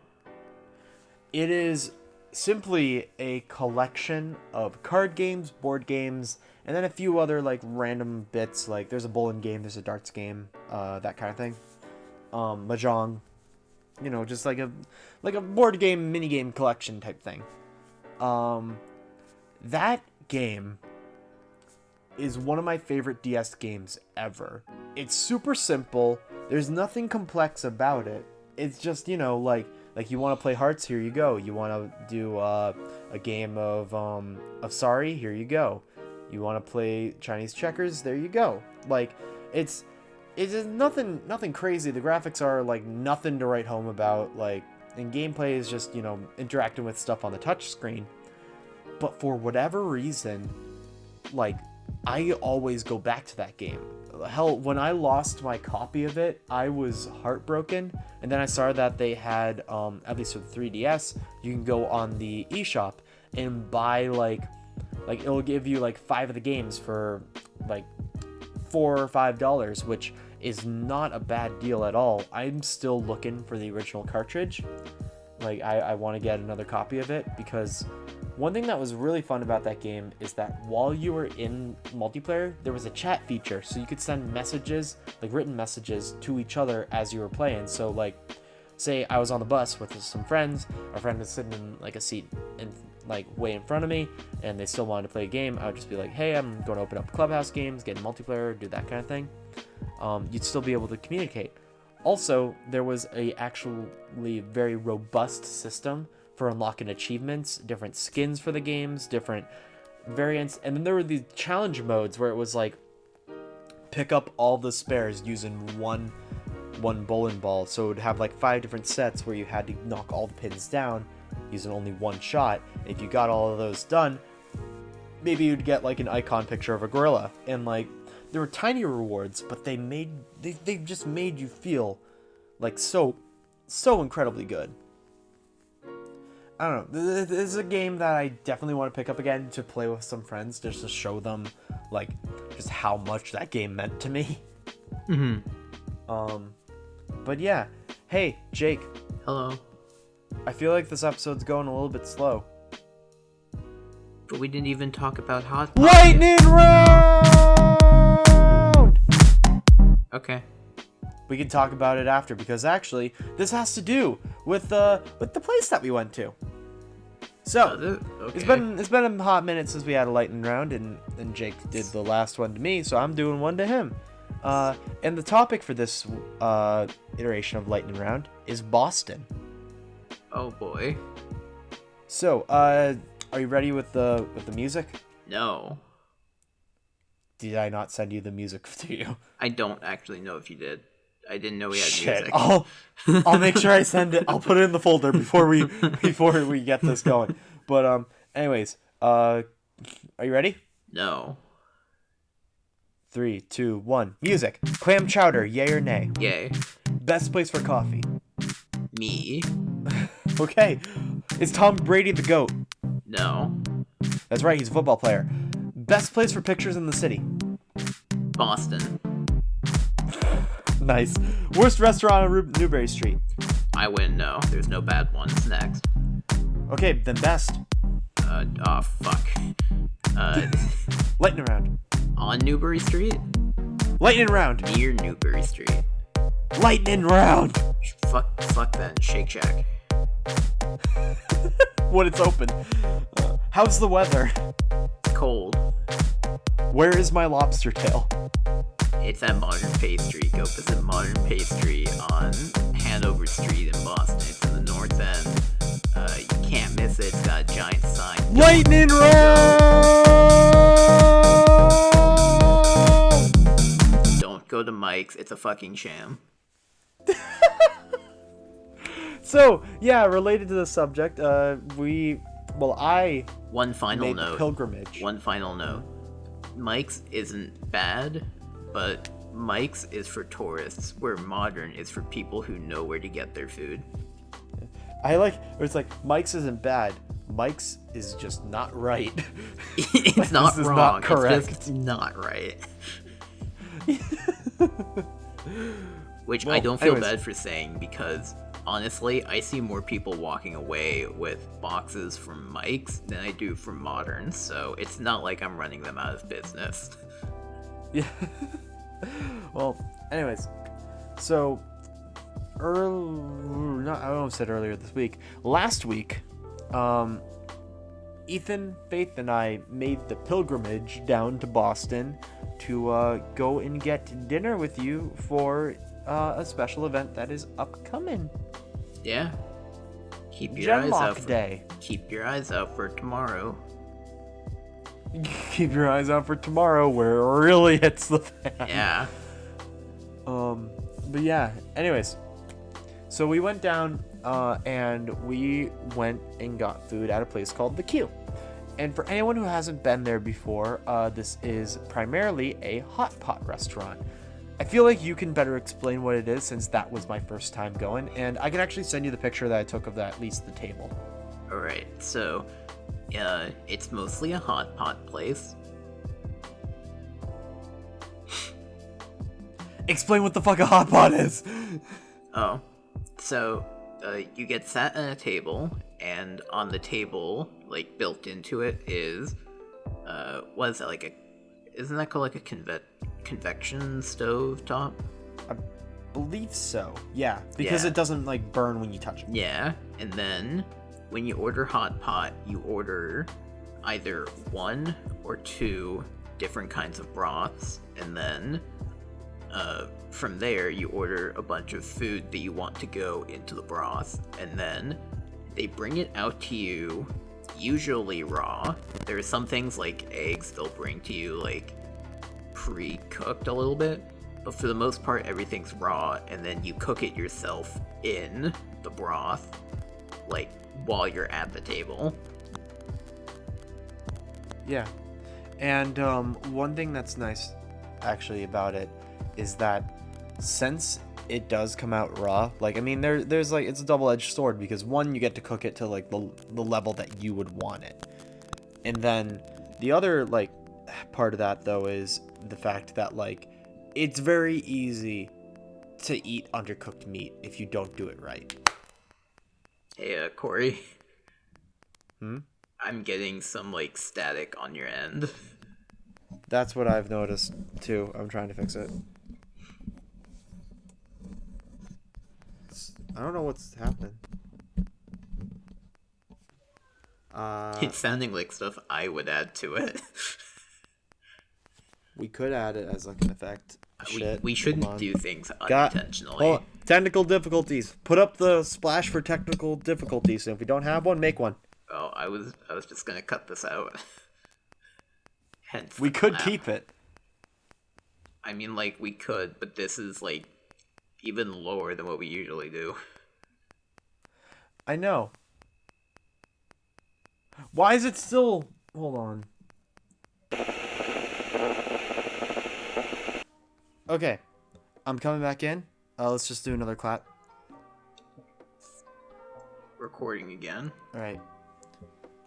It is simply a collection of card games, board games, and then a few other like random bits. Like there's a bowling game, there's a darts game, that kind of thing. Mahjong, you know, just like a board game, mini game collection type thing. That game is one of my favorite DS games ever. It's super simple. There's nothing complex about it. It's just, you know, like you want to play hearts, here you go. You want to do a game of Sorry, here you go. You want to play Chinese checkers, there you go. Like it's just nothing crazy. The graphics are like nothing to write home about. Like, and gameplay is just, you know, interacting with stuff on the touch screen. But for whatever reason, like, I always go back to that game. Hell, when I lost my copy of it, I was heartbroken. And then I saw that they had, at least with 3DS, you can go on the eShop and buy like it'll give you like 5 of the games for like $4 or $5, which is not a bad deal at all. I'm still looking for the original cartridge. Like I want to get another copy of it, because one thing that was really fun about that game is that while you were in multiplayer, there was a chat feature, so you could send messages, like written messages, to each other as you were playing. So like, say I was on the bus with some friends, our friend was sitting in like a seat in like way in front of me, and they still wanted to play a game, I would just be like, hey, I'm going to open up Clubhouse Games, get in multiplayer, do that kind of thing. You'd still be able to communicate. Also, there was a actually very robust system for unlocking achievements, different skins for the games, different variants, and then there were these challenge modes where it was like pick up all the spares using one bowling ball. So it would have like 5 different sets where you had to knock all the pins down using only one shot. If you got all of those done, maybe you'd get like an icon picture of a gorilla. And like, there were tiny rewards, but they just made you feel like so incredibly good. I don't know. This is a game that I definitely want to pick up again to play with some friends, just to show them like just how much that game meant to me. But yeah. Hey, Jake. Hello. I feel like this episode's going a little bit slow. But we didn't even talk about Hot Pot. Lightning round! Okay. We can talk about it after, because actually, this has to do with the place that we went to. So, Okay. it's been a hot minute since we had a lightning round, and Jake did the last one to me, so I'm doing one to him. And the topic for this iteration of lightning round is Boston. Oh boy. So, are you ready with the music? No. Did I not send you the music to you? I don't actually know if you did. I didn't know we had Shit. music. I'll make sure I send it. I'll put it in the folder before we get this going. But anyways, are you ready? No. 3, 2, 1. Music. Clam chowder, yay or nay? Yay. Best place for coffee. Me. Okay. Is Tom Brady the GOAT? No. That's right, he's a football player. Best place for pictures in the city. Boston. Nice. Worst restaurant on Newbury Street. I win. No. There's no bad ones. Next. Okay, then best. Oh fuck. Lightning round. On Newbury Street? Lightning round. Near Newbury Street. Lightning round. Fuck then. Shake Shack. When it's open. How's the weather? Cold. Where is my lobster tail? It's at Modern Pastry. Go visit Modern Pastry on Hanover Street in Boston. It's in the north end. You can't miss it. It's got a giant sign. Lightning round! Don't go to Mike's. It's a fucking sham. So, yeah, related to the subject, I One final made the note. pilgrimage. One final note. Mike's isn't bad, but Mike's is for tourists, where Modern is for people who know where to get their food. I like, or it's like, Mike's isn't bad. Mike's is just not right. It's not This is wrong. not correct. It's just not right. Which Well, I don't feel anyways. bad for saying, because honestly, I see more people walking away with boxes from Mike's than I do from Modern, so it's not like I'm running them out of business. Yeah. Well, anyways, so I almost said earlier this week. Last week, Ethan, Faith, and I made the pilgrimage down to Boston to go and get dinner with you for a special event that is upcoming. Yeah. Keep your eyes out. Genlock Day. Keep your eyes out for tomorrow. Keep your eyes out for tomorrow, where it really hits the fan. Yeah. But yeah, anyways, so we went down and we went and got food at a place called The Q. And for anyone who hasn't been there before, this is primarily a hot pot restaurant. I feel like you can better explain what it is, since that was my first time going, and I can actually send you the picture that I took of at least the table. Alright, so it's mostly a hot pot place. Explain what the fuck a hot pot is. Oh, so you get sat at a table, and on the table, like built into it, is what is that, like a? Isn't that called like a convection stove top? I believe so. Yeah, because Yeah. it doesn't like burn when you touch it. Yeah, and then when you order hot pot, you order either 1 or 2 different kinds of broths, and then from there you order a bunch of food that you want to go into the broth, and then they bring it out to you, usually raw. There are some things like eggs they'll bring to you like pre-cooked a little bit, but for the most part everything's raw, and then you cook it yourself in the broth, like while you're at the table. Yeah, and one thing that's nice actually about it is that since it does come out raw, like, I mean, there's like, it's a double-edged sword, because one, you get to cook it to like the level that you would want it, and then the other like part of that though is the fact that like it's very easy to eat undercooked meat if you don't do it right. Hey, Corey. I'm getting some like static on your end. That's what I've noticed too. I'm trying to fix it. I don't know what's happening. It's sounding like stuff I would add to it. We could add it as like an effect. We shouldn't Come on. do things unintentionally. Oh, technical difficulties. Put up the splash for technical difficulties. And if we don't have one, make one. Oh, I was just gonna cut this out. Hence We the could clap. keep it. I mean, like, we could, but this is, like, even lower than what we usually do. I know. Why is it still... Hold on. Okay. I'm coming back in. Let's just do another clap. Recording again. Alright.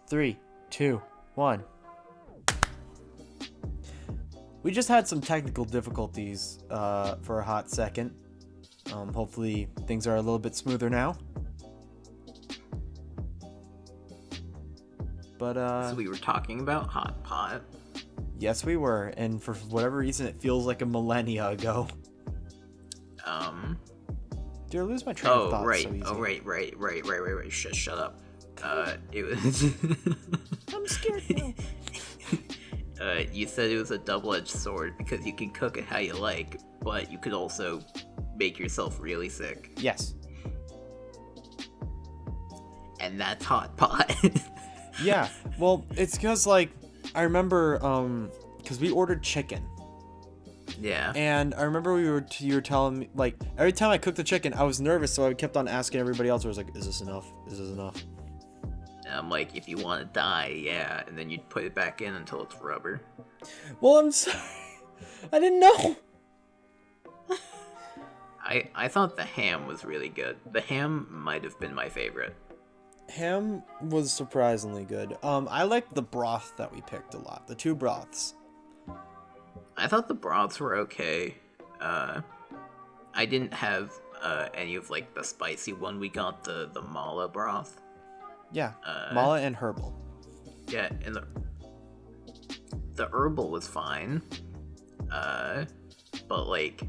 3, 2, 1. We just had some technical difficulties for a hot second. Hopefully things are a little bit smoother now. But So we were talking about Hot Pot. yes, we were, and for whatever reason, it feels like a millennia ago. Dude, I lose my train of thought so easy. Right. Shut up. It was. I'm scared now. You said it was a double-edged sword because you can cook it how you like, but you could also make yourself really sick. Yes. And that's Hot Pot. Yeah. Well, it's because like I remember because we ordered chicken. Yeah. And I remember you were telling me, like, every time I cooked the chicken, I was nervous, so I kept on asking everybody else. I was like, is this enough? Is this enough? And I'm like, if you want to die, yeah. And then you'd put it back in until it's rubber. Well, I'm sorry. I didn't know. I thought the ham was really good. The ham might have been my favorite. Ham was surprisingly good. I liked the broth that we picked a lot. The two broths. I thought the broths were okay. I didn't have any of like the spicy one. We got the mala broth. Yeah. Mala and herbal. Yeah, and the herbal was fine. But like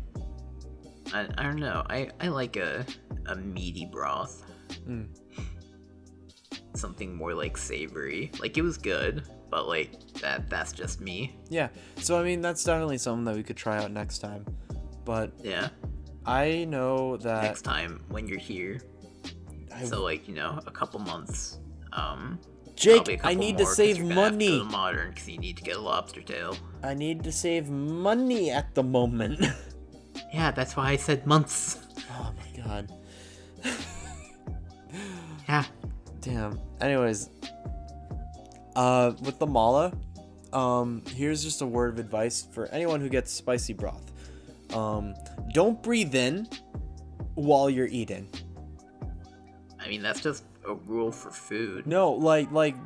I don't know. I like a meaty broth. Something more like savory. Like it was good, but like that's just me. Yeah. So I mean, that's definitely something that we could try out next time. But Yeah. I know that Next time when you're here. So like, you know, a couple months. Jake, probably a couple I need to more 'cause save you're gonna have to go money. to Modern because you need to get a lobster tail. I need to save money at the moment. Yeah, that's why I said months. Oh my god. Yeah. Damn. Anyways, with the mala, here's just a word of advice for anyone who gets spicy broth. Don't breathe in while you're eating. I mean, that's just a rule for food. No, like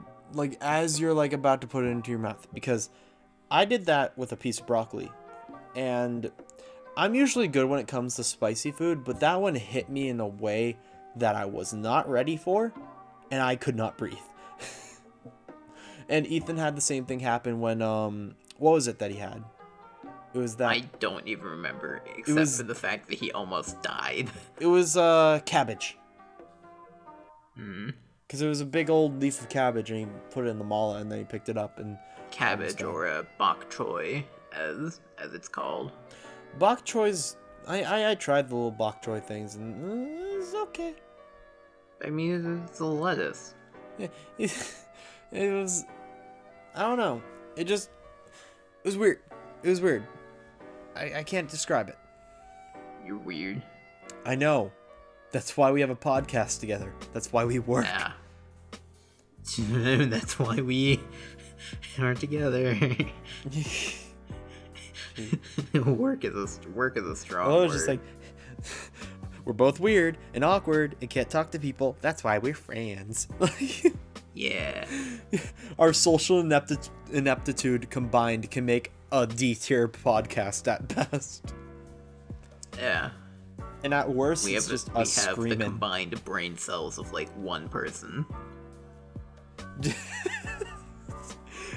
as you're like about to put it into your mouth, because I did that with a piece of broccoli, and I'm usually good when it comes to spicy food, but that one hit me in a way that I was not ready for, and I could not breathe. And Ethan had the same thing happen when what was it that he had? It was that I don't even remember, except for the fact that he almost died. it was cabbage. Hmm. Because it was a big old leaf of cabbage, and he put it in the mala, and then he picked it up and Cabbage, or a bok choy, as it's called. bok choy's. I tried the little bok choy things, and it's okay. I mean, it's a lettuce. Yeah, it was. I don't know. It was weird. It was weird. I can't describe it. You're weird. I know. That's why we have a podcast together. That's why we work. Yeah. That's why we are together. Work is a strong Oh, word. it's just like we're both weird and awkward and can't talk to people. That's why we're friends. Yeah. Our social ineptitude combined can make a D-tier podcast at best. Yeah. And at worst, We it's have just we us have the screaming. combined brain cells of like one person.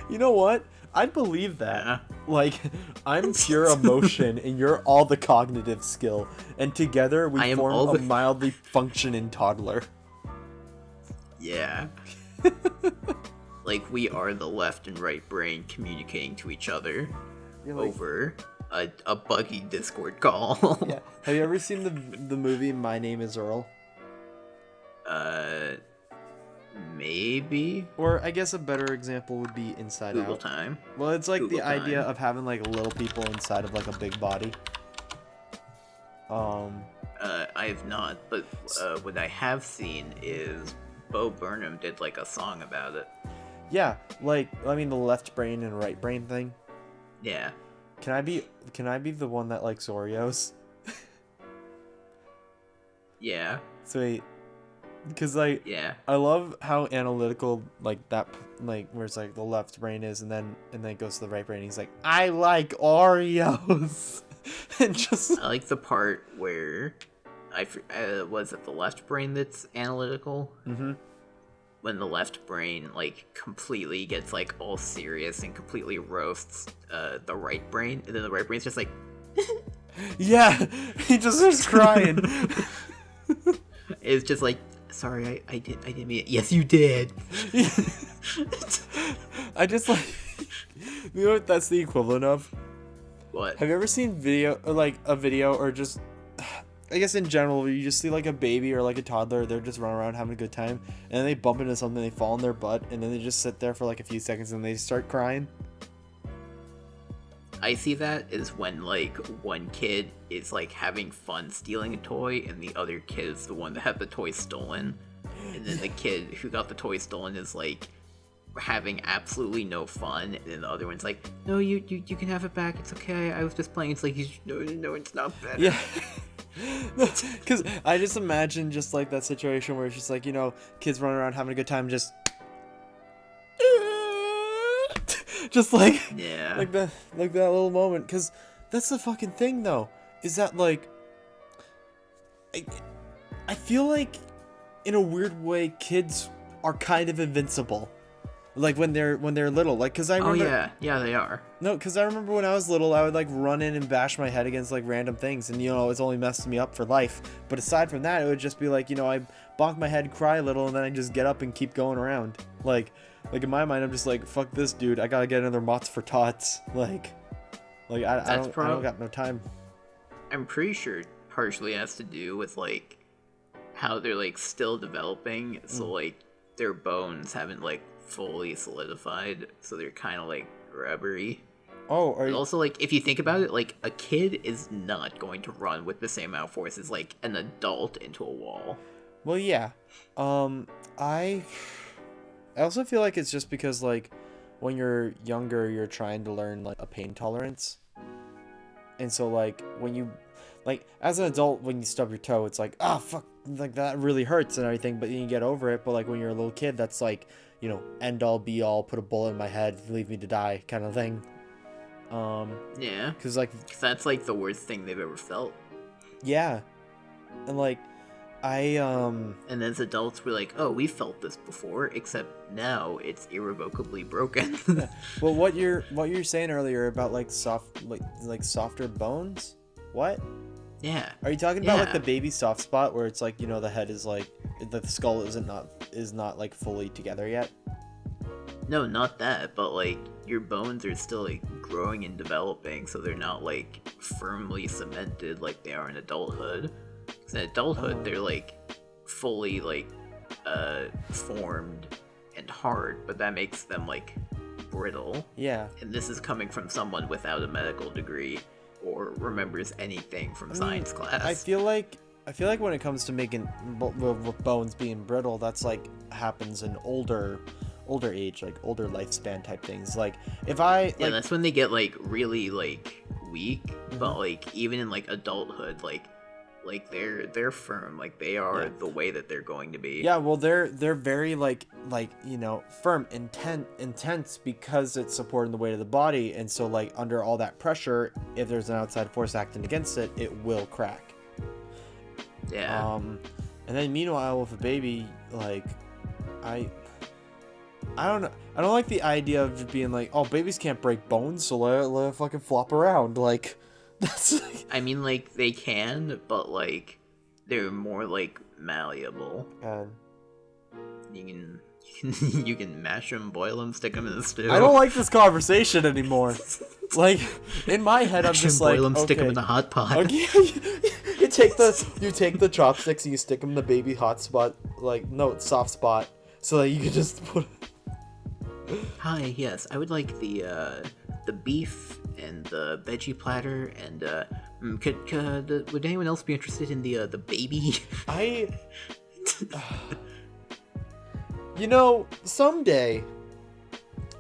You know what? I'd believe that. Yeah. Like, I'm pure emotion and you're all the cognitive skill, and together I we am form all a the- mildly functioning toddler. Yeah. Like, we are the left and right brain communicating to each other You're like, over a buggy Discord call. yeah. Have you ever seen the movie My Name Is Earl? Maybe. Or I guess a better example would be Inside Google Out. time. Well, it's like Google the idea time. of having like little people inside of like a big body. I have not, but what I have seen is Bo Burnham did like a song about it. Yeah, like I mean the left brain and right brain thing. Yeah. Can I be the one that likes Oreos? Yeah. Sweet. Because like Yeah. I love how analytical like that, like where it's like the left brain is, and then it goes to the right brain. And he's like, I like Oreos, and just I like the part where was it the left brain that's analytical? mm-hmm. When the left brain like completely gets like all serious and completely roasts the right brain, and then the right brain's just like, Yeah, he just starts crying. it's just like, sorry, I didn't mean it. Yes, you did. I just like, you know what that's the equivalent of? What? Have you ever seen a video or just, I guess in general, where you just see like a baby or like a toddler, they're just running around having a good time, and then they bump into something, they fall on their butt, and then they just sit there for like a few seconds and they start crying? I see that is when like one kid is like having fun stealing a toy, and the other kid is the one that had the toy stolen, and then the kid who got the toy stolen is like having absolutely no fun, and then the other one's like, no, you can have it back, it's okay, I was just playing. It's like, no, it's not better. Yeah. Because I just imagine just like that situation where it's just like, you know, kids running around having a good time, just just like Yeah. like that little moment. Because that's the fucking thing though, is that like I feel like in a weird way kids are kind of invincible, like when they're little, like because I Oh remember yeah, they are. no, because I remember when I was little, I would like run in and bash my head against like random things, and you know, it's only messed me up for life. But aside from that, it would just be like, you know, I bonk my head, cry a little, and then I just get up and keep going around. Like in my mind, I'm just like, fuck this dude, I gotta get another Mott's for Tots. Like I don't got no time. I'm pretty sure it partially has to do with like how they're like still developing, so like their bones haven't like fully solidified, so they're kind of like rubbery. Oh, are And you? also, like, if you think about it, like, a kid is not going to run with the same amount of force as, like, an adult into a wall. Well, yeah. I also feel like it's just because like when you're younger, you're trying to learn like a pain tolerance, and so like when you like as an adult, when you stub your toe, it's like, ah, fuck, like that really hurts and everything, but then you get over it. But like when you're a little kid, that's like, you know, end all be all, put a bullet in my head, leave me to die kind of thing. Yeah. Because like, 'Cause that's, like, the worst thing they've ever felt. yeah, and like I And as adults, we're like, oh, we felt this before, except now it's irrevocably broken. well, what you're saying earlier about like softer bones, what? Yeah. Are you talking about like Yeah. the baby soft spot where it's like, you know, the head is like, the skull is not like fully together yet? No, not that, but, like, your bones are still, like, growing and developing, so they're not, like, firmly cemented like they are in adulthood. 'Cause in adulthood, Oh. they're, like, fully, like, formed and hard, but that makes them, like, brittle. Yeah. And this is coming from someone without a medical degree or remembers anything from science class. I feel like when it comes to making bones being brittle, that's like happens in older age, like older lifespan type things. Like if I Yeah, like, that's when they get, like, really, like, weak, but, like, even in, like, adulthood, like they're firm, like, they are Yeah. the way that they're going to be. yeah, well they're very like you know, firm, intense because it's supporting the weight of the body, and so like under all that pressure, if there's an outside force acting against it, it will crack. Yeah. And then meanwhile with a baby, like I don't know. I don't like the idea of just being like, oh, babies can't break bones, so let it fucking flop around. Like, that's. I mean, like, they can, but, like, they're more, like, malleable. God. You can mash them, boil them, stick them in the stew. I don't like this conversation anymore. Like, in my head, I'm Mash just them, like, boil them, stick them okay. in the hot pot. Okay, you take the chopsticks and you stick them in the baby hot spot, like, no, soft spot, so that you can just put. Hi, yes, I would like the beef and the veggie platter, and would anyone else be interested in the baby? You know, someday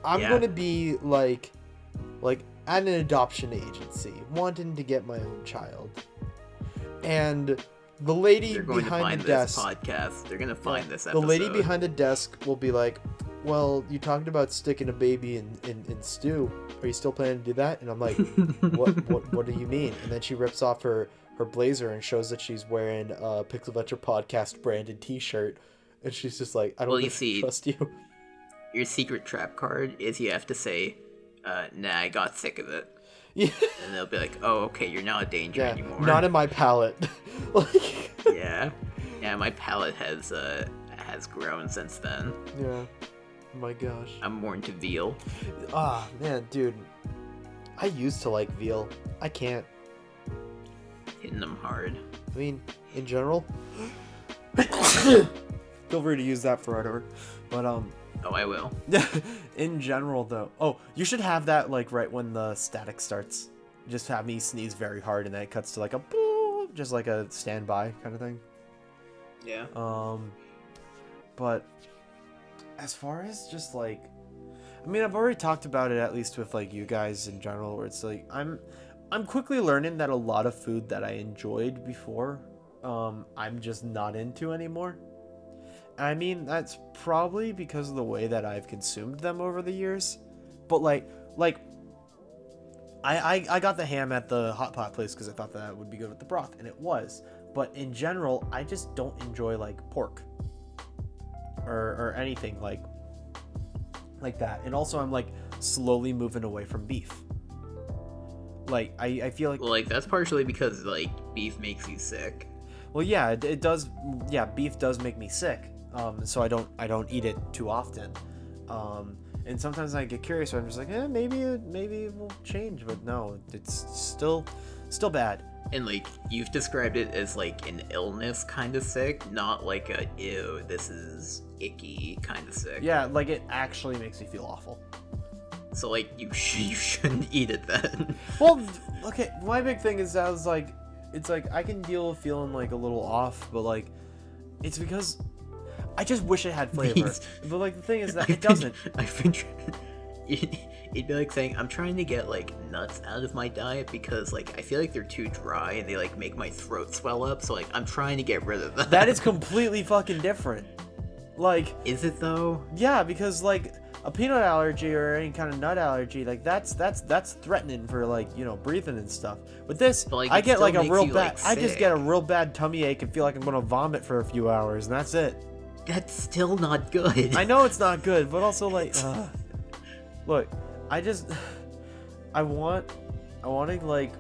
I'm Yeah. gonna be like at an adoption agency, wanting to get my own child, and the lady They're going to behind find the this desk, podcast. They're gonna find this the episode. lady behind the desk will be like, "Well, you talked about sticking a baby in stew. Are you still planning to do that?" And I'm like, "What do you mean?" And then she rips off her blazer and shows that she's wearing a Pixel Venture podcast branded T-shirt. And she's just like, I don't trust you. Your secret trap card is you have to say, nah, I got sick of it. Yeah. And they'll be like, oh, okay, you're not a danger anymore. Not in my palate. Like... Yeah. Yeah, my palate has grown since then. Yeah. Oh my gosh. I'm more into veal. Ah, man, dude. I used to like veal. I can't. Hitting them hard. I mean, in general... Feel free to use that for whatever. But, Oh, I will. in general, though. Oh, you should have that, like, right when the static starts. Just have me sneeze very hard, and then it cuts to, like, a boop, just like a standby kind of thing. Yeah. But as far as just, like... I mean, I've already talked about it, at least with, like, you guys in general, where it's, like, I'm quickly learning that a lot of food that I enjoyed before, I'm just not into anymore. I mean, that's probably because of the way that I've consumed them over the years. But, like, I got the ham at the hot pot place because I thought that would be good with the broth, and it was. But in general, I just don't enjoy, like, pork. Or anything like that. And also, I'm, like, slowly moving away from beef. Like, I feel like... Well, like, that's partially because, like, beef makes you sick. Well, yeah, it does. Yeah, beef does make me sick. So I don't eat it too often. And sometimes I get curious, so I'm just like, maybe it will change, but no, it's still bad. And, like, you've described it as, like, an illness kind of sick, not like a, ew, this is icky kind of sick. Yeah, like, it actually makes me feel awful. So, like, you shouldn't eat it then. Well, okay, my big thing is that it's like, I can deal with feeling, like, a little off, but, like, it's because I just wish it had flavor. But, like, the thing is that it doesn't. It'd be like saying, I'm trying to get, like, nuts out of my diet because, like, I feel like they're too dry and they, like, make my throat swell up, so, like, I'm trying to get rid of them. That is completely fucking different. Like... Is it, though? Yeah, because, like, a peanut allergy or any kind of nut allergy, like, that's threatening for, like, you know, breathing and stuff. With this, But, like, I it get, still like, a makes real you, bad... like, I just sick. get a real bad tummy ache and feel like I'm gonna vomit for a few hours, and that's it. That's still not good. I know it's not good, but also, like, look, I want to, like,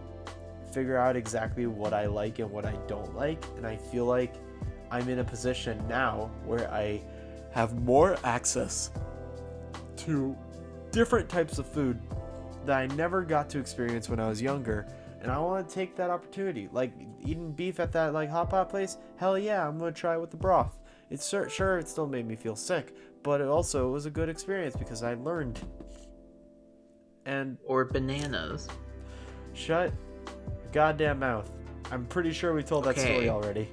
figure out exactly what I like and what I don't like, and I feel like I'm in a position now where I have more access to different types of food that I never got to experience when I was younger, and I want to take that opportunity. Like, eating beef at that, like, hot pot place, hell yeah, I'm going to try it with the broth. It's sure, it still made me feel sick, but it was a good experience because I learned. And Or bananas. shut your goddamn mouth. I'm pretty sure we told that story Okay. already.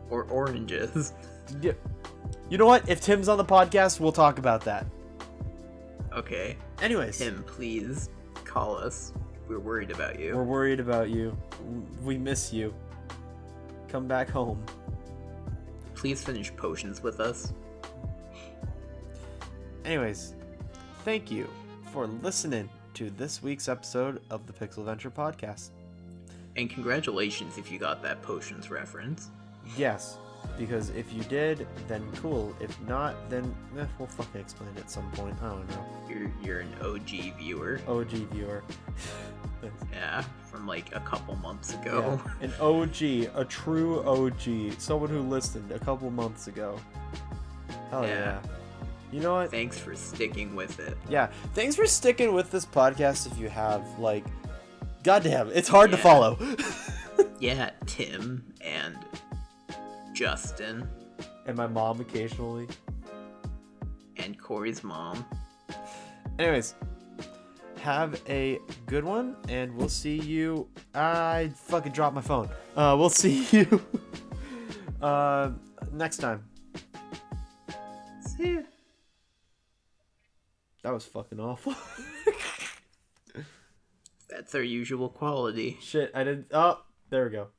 Or oranges. Yeah. You know what? If Tim's on the podcast, we'll talk about that. Okay. Anyways, Tim, please call us. We're worried about you. we're worried about you. We miss you. Come back home. Please finish potions with us. Anyways, thank you for listening to this week's episode of the Pixel Venture Podcast. And congratulations if you got that potions reference. Yes, Because if you did, then cool. If not, then we'll fucking explain it at some point. I don't know. You're an OG viewer. OG viewer. Yeah, from like a couple months ago. Yeah, an OG, a true OG, someone who listened a couple months ago. Hell yeah. You know what? Thanks for sticking with it. Yeah, thanks for sticking with this podcast if you have, like, goddamn, it's hard to follow. Yeah, Tim and Justin. And my mom occasionally. And Corey's mom. Anyways, have a good one, and we'll see you. I fucking dropped my phone. We'll see you next time. See ya. That was fucking awful. That's our usual quality. Shit, I didn't. Oh, there we go.